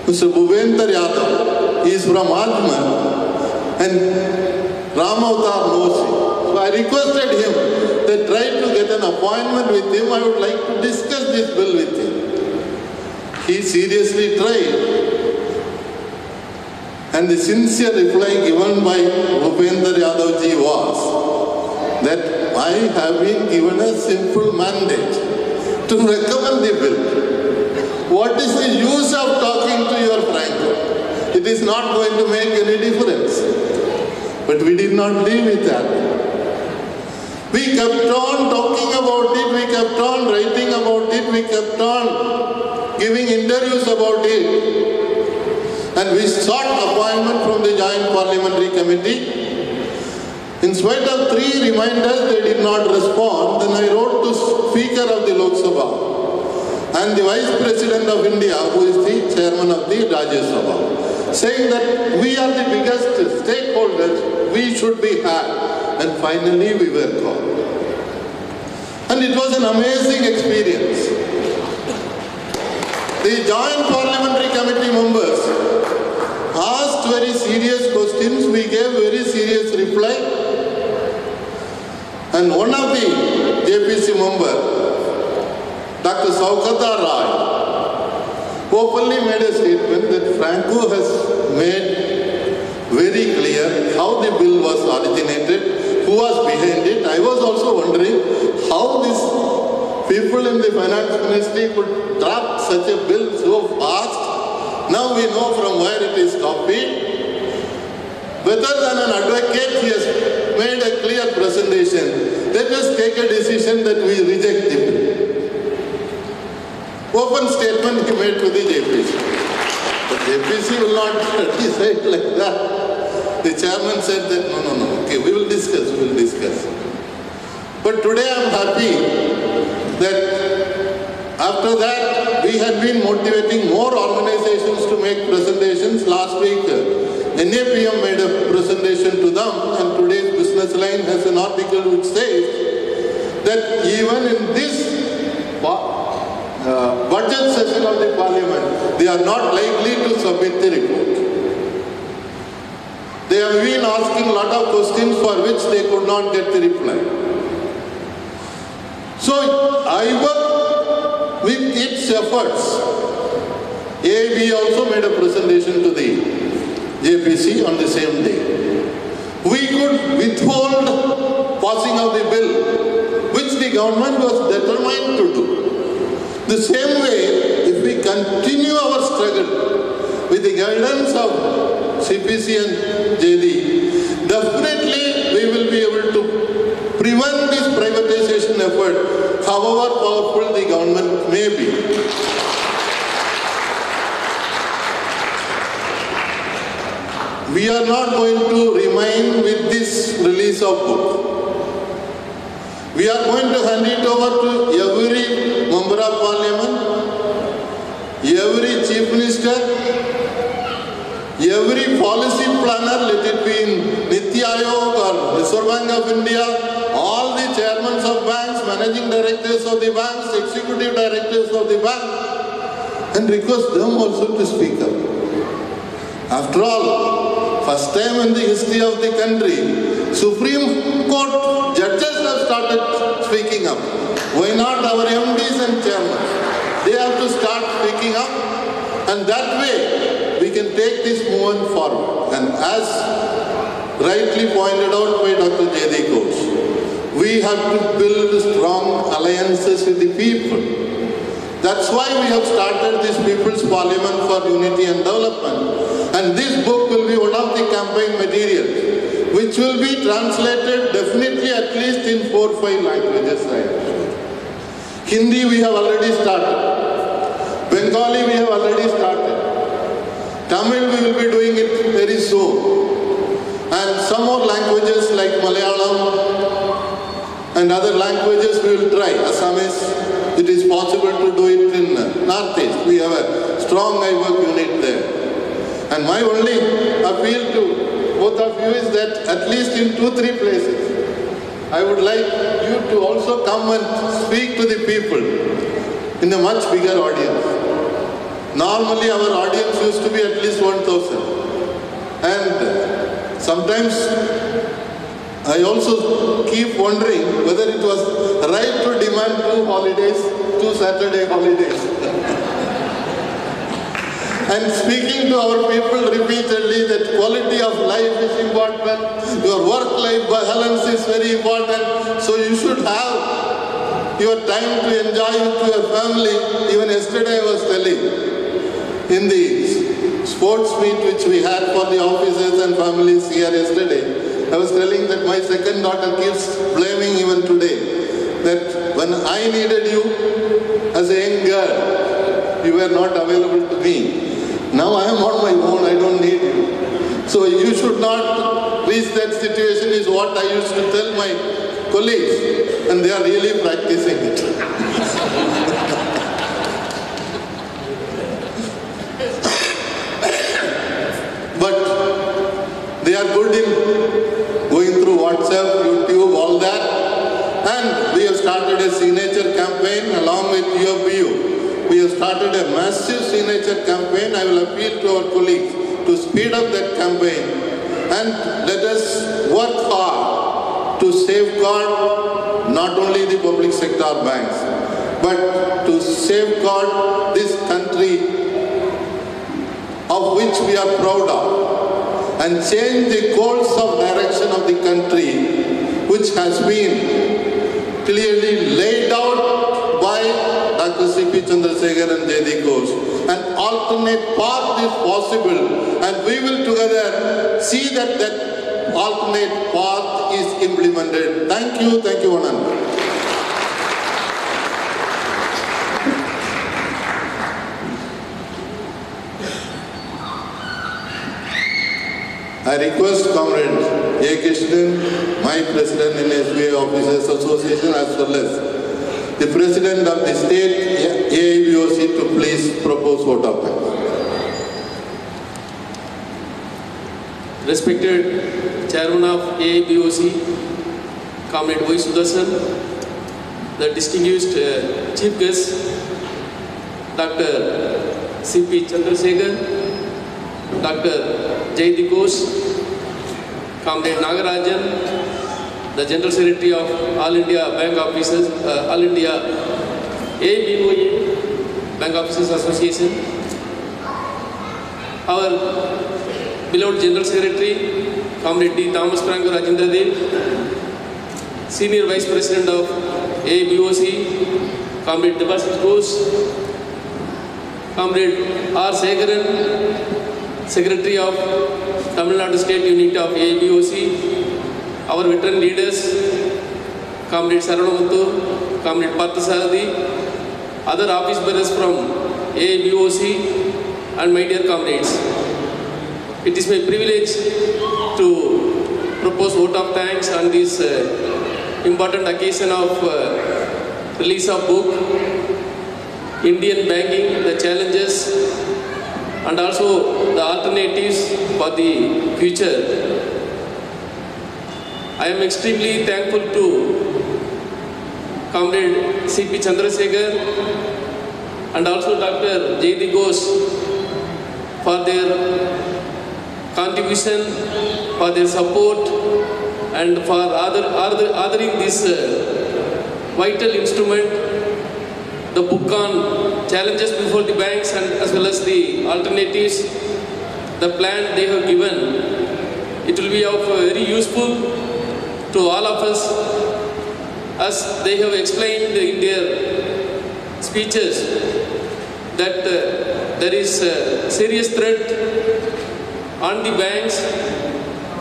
Speaker 1: Mr. Bhupender Yadav, he is from Ajmer, and Ram Avatar knows him. So I requested him that try to get an appointment with him. I would like to discuss this bill with him. He seriously tried. And the sincere reply given by Bhupender Yadav ji was that I have been given a simple mandate to recommend the bill. What is the use of talking to your Franco? It is not going to make any difference. But we did not leave with that. We kept on talking about it, we kept on writing about it, we kept on giving interviews about it. And we sought appointment from the Joint Parliamentary Committee. In spite of 3 reminders, they did not respond. Then I wrote to Speaker of the Lok Sabha and the Vice President of India, who is the Chairman of the Rajya Sabha, saying that we are the biggest stakeholders, we should be had. And finally we were called. And it was an amazing experience. The Joint Parliamentary Committee members asked very serious questions, we gave very serious reply. And one of the JPC members, Dr. Saukata Rai, openly made a statement that Franco has made very clear how the bill was originated, who was behind it. I was also wondering how these people in the finance ministry could draft such a bill so fast. Now we know from where it is copied. Better than an advocate, he has made a clear presentation. Let us take a decision that we reject the bill. Open statement he made to the JPC. The JPC will not decide like that. The chairman said that, no, okay, we will discuss. But today I am happy that after that we had been motivating more organizations to make presentations. Last week, NAPM made a presentation to them, and today's Business Line has an article which says that even in this budget session of the Parliament, they are not likely to submit the report. They have been asking a lot of questions for which they could not get the reply. So I work with its efforts. AIB also made a presentation to the JPC on the same day. We could withhold passing of the bill, which the government was determined to do. The same way, if we continue our struggle with the guidance of CPC and JD, definitely we will be able to prevent this privatization effort, however powerful the government may be. We are not going to remain with this release of book. We are going to hand it over to every member of Parliament, every Chief Minister, every policy planner, let it be in Niti Aayog or Reserve Bank of India, all the chairmen of banks, managing directors of the banks, executive directors of the bank, and request them also to speak up. After all, first time in the history of the country, Supreme Court judges have started speaking up. Why not our MDs and chairmen? They have to start speaking up, and that way we can take this movement forward. And as rightly pointed out by Dr. J.D. Ghosh, we have to build strong alliances with the people. That's why we have started this People's Parliament for Unity and Development. And this book will be one of the campaign materials, which will be translated definitely at least in 4 or 5 languages. Hindi we have already started. Bengali we have already started. Tamil we will be doing it very soon. And some more languages like Malayalam and other languages we will try. Assamese, it is possible to do it in Northeast. We have a strong IWOC unit there. And my only appeal to both of you is that at least in 2-3 places, I would like you to also come and speak to the people in a much bigger audience. Normally our audience used to be at least 1,000. And sometimes I also keep wondering whether it was right to demand 2 holidays, 2 Saturday holidays. And speaking to our people repeatedly that quality of life is important, your work-life balance is very important, so you should have your time to enjoy with your family. Even yesterday I was telling, in the sports meet which we had for the officers and families here yesterday, I was telling that my second daughter keeps blaming even today that when I needed you as a young girl, you were not available to me. Now I am on my own, I don't need you. So you should not reach that situation is what I used to tell my colleagues, and they are really practicing it. But they are good in going through WhatsApp, YouTube, all that. And we have started a signature campaign along with UFBU. We have started a massive signature campaign. I will appeal to our colleagues to speed up that campaign and let us work hard to safeguard not only the public sector banks, but to safeguard this country of which we are proud of, and change the course of direction of the country which has been clearly laid out by Dr. C.P. Chandrasekhar and J.D. Ghosh. An alternate path is possible, and we will together see that that alternate path is implemented. Thank you, Anand. I request Comrade A. Krishnan, my president in SBI Officers Association, as well as the president of the state AIBOC to please propose vote of thanks.
Speaker 9: Respected Chairman of AIBOC, Comrade Y. Sudarshan, the distinguished Chief Guest, Dr. C.P. Chandrasekhar, Dr. J.D. Ghosh, Comrade Nagarajan, the General Secretary of All India Bank Officers, All India AIBOA Bank Officers Association, our beloved General Secretary, Comrade D. Thomas Franco Rajendra Dev, Senior Vice President of AIBOC, Comrade Debasit Ghosh, Comrade R. Sekharan, Secretary of Tamil Nadu State Unit of AIBOC, our veteran leaders, Comrade Saranamuthu, Comrade Parthasarathi, other office bearers from AIBOC, and my dear comrades. It is my privilege to propose vote of thanks on this important occasion of release of book, Indian Banking, the Challenges and also the alternatives for the future. I am extremely thankful to Comrade C.P. Chandrasekhar and also Dr. J.D. Ghosh for their contribution, for their support and for othering this vital instrument, the book on challenges before the banks and as well as the alternatives, the plan they have given. It will be of very useful to all of us as they have explained in their speeches that there is a serious threat on the banks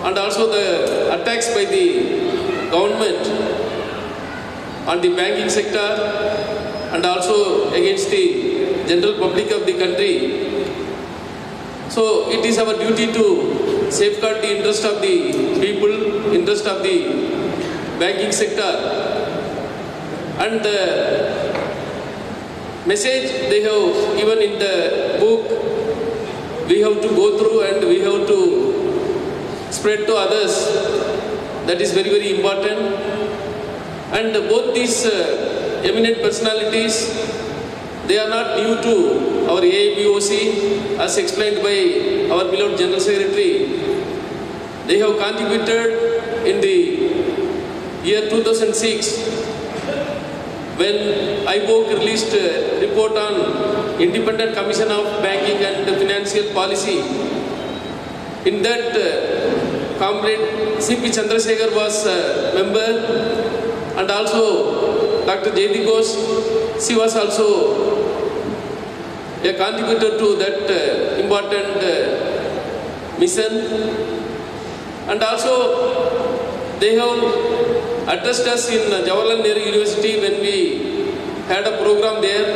Speaker 9: and also the attacks by the government on the banking sector and also against the general public of the country. So it is our duty to safeguard the interest of the people, interest of the banking sector. And the message they have given in the book, we have to go through and we have to spread to others. That is very, very important. And both these eminent personalities, they are not new to our ABOC, as explained by our beloved General Secretary. They have contributed in the year 2006 when IBOACC released a report on Independent Commission of Banking and Financial Policy. In that, Comrade C.P. Chandrasekhar was a member, and also Dr. Jayati Ghosh, she was also a contributor to that important mission. And also they have addressed us in Jawaharlal Nehru University when we had a program there,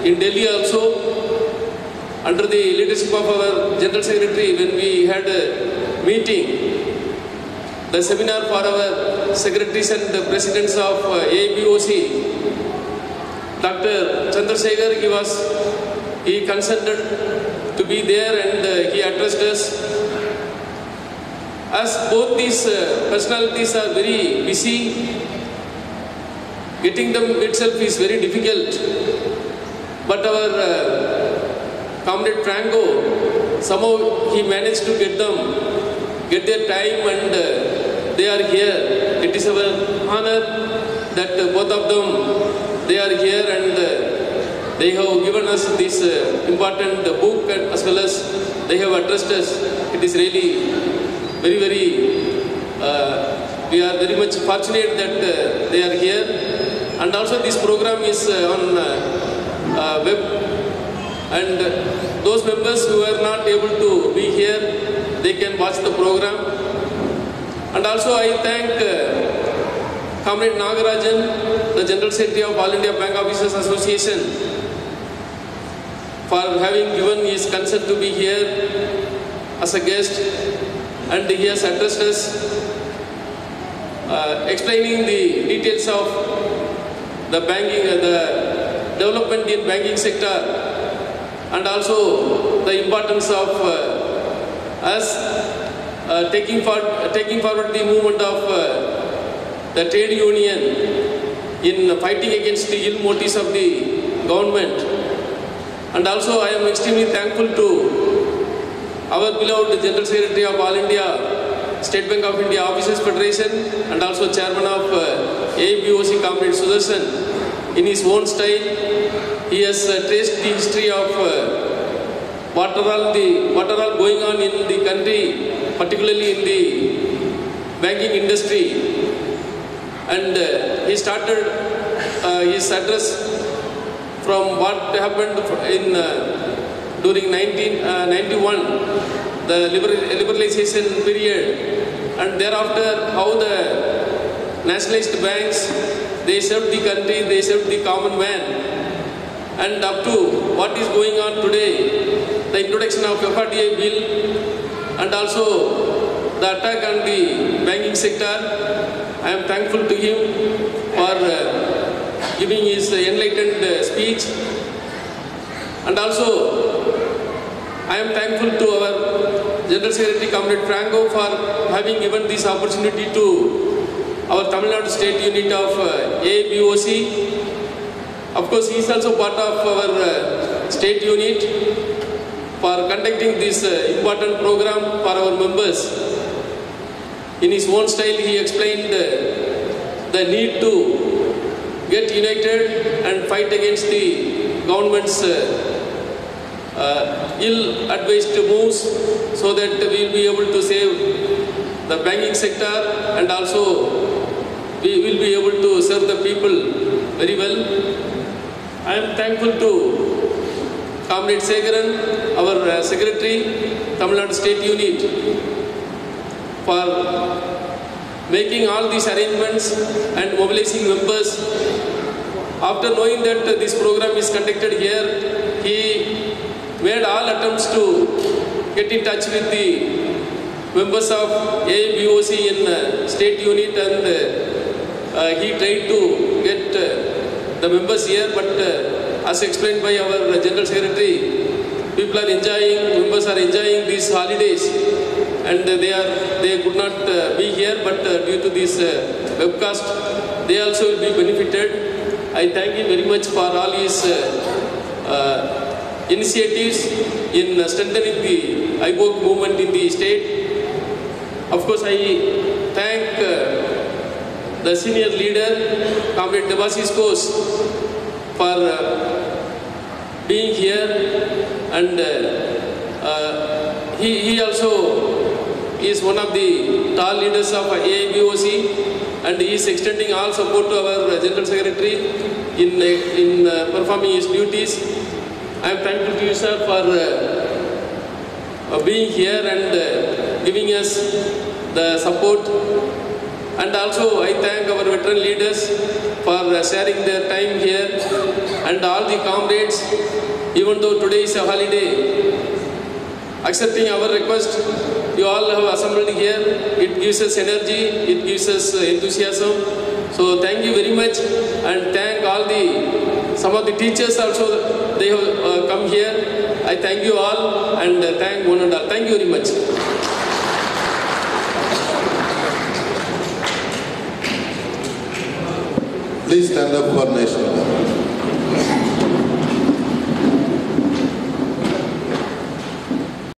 Speaker 9: in Delhi also, under the leadership of our General Secretary, when we had a meeting, the seminar for our secretaries and the presidents of ABOC. Dr. Chandrasekhar, he consented to be there and he addressed us. As both these personalities are very busy, getting them itself is very difficult. But our Comrade Franco, somehow he managed to get their time, and they are here. It is our honor that both of them, they are here, and they have given us this important book, as well as they have addressed us. It is really very, we are very much fortunate that they are here. And also this program is on web, and those members who are not able to be here, they can watch the program. And also I thank Comrade Nagarajan, the General Secretary of All India Bank Officers Association, for having given his consent to be here as a guest. And he has addressed us, explaining the details of the banking, the development in banking sector, and also the importance of us taking forward the movement of the trade union in fighting against the ill motives of the government. And also I am extremely thankful to our beloved General Secretary of All India State Bank of India Officers Federation, and also Chairman of ABOC, Comrade Sudarshan. In his own style, he has traced the history of what are all going on in the country, particularly in the banking industry. And he started his address from what happened during 1991, the liberalization period, and thereafter how the nationalized banks, they served the country, they served the common man, and up to what is going on today, the introduction of FRDI bill, and also the attack on the banking sector. I am thankful to him for giving his enlightened speech. And also I am thankful to our General Secretary, Comrade Franco, for having given this opportunity to our Tamil Nadu State Unit of ABOC. Of course, he is also part of our state unit for conducting this important program for our members. In his own style, he explained the need to get united and fight against the government's ill-advised moves, so that we will be able to save the banking sector, and also we will be able to serve the people very well. I am thankful to Comrade Sekharan, our Secretary, Tamil Nadu State Unit, for making all these arrangements and mobilizing members After knowing that this program is conducted here, he made all attempts to get in touch with the members of ABOC in state unit, and he tried to get the members here, but as explained by our General Secretary, people are enjoying, members are enjoying these holidays, and they could not be here, but due to this webcast, they also will be benefited. I thank him very much for all his initiatives in strengthening the IBOC movement in the state. Of course, I thank the senior leader, Comrade Debasis Kos, for being here, and he also is one of the tall leaders of ABOC, and he is extending all support to our General Secretary in performing his duties. I am thankful to you, sir, for being here and giving us the support. And also I thank our veteran leaders for sharing their time here, and all the comrades, even though today is a holiday, accepting our request. You all have assembled here. It gives us energy, it gives us enthusiasm. So thank you very much, and thank all some of the teachers also, they have come here. I thank you all, and thank one and all. Thank you very much.
Speaker 1: Please stand up for national.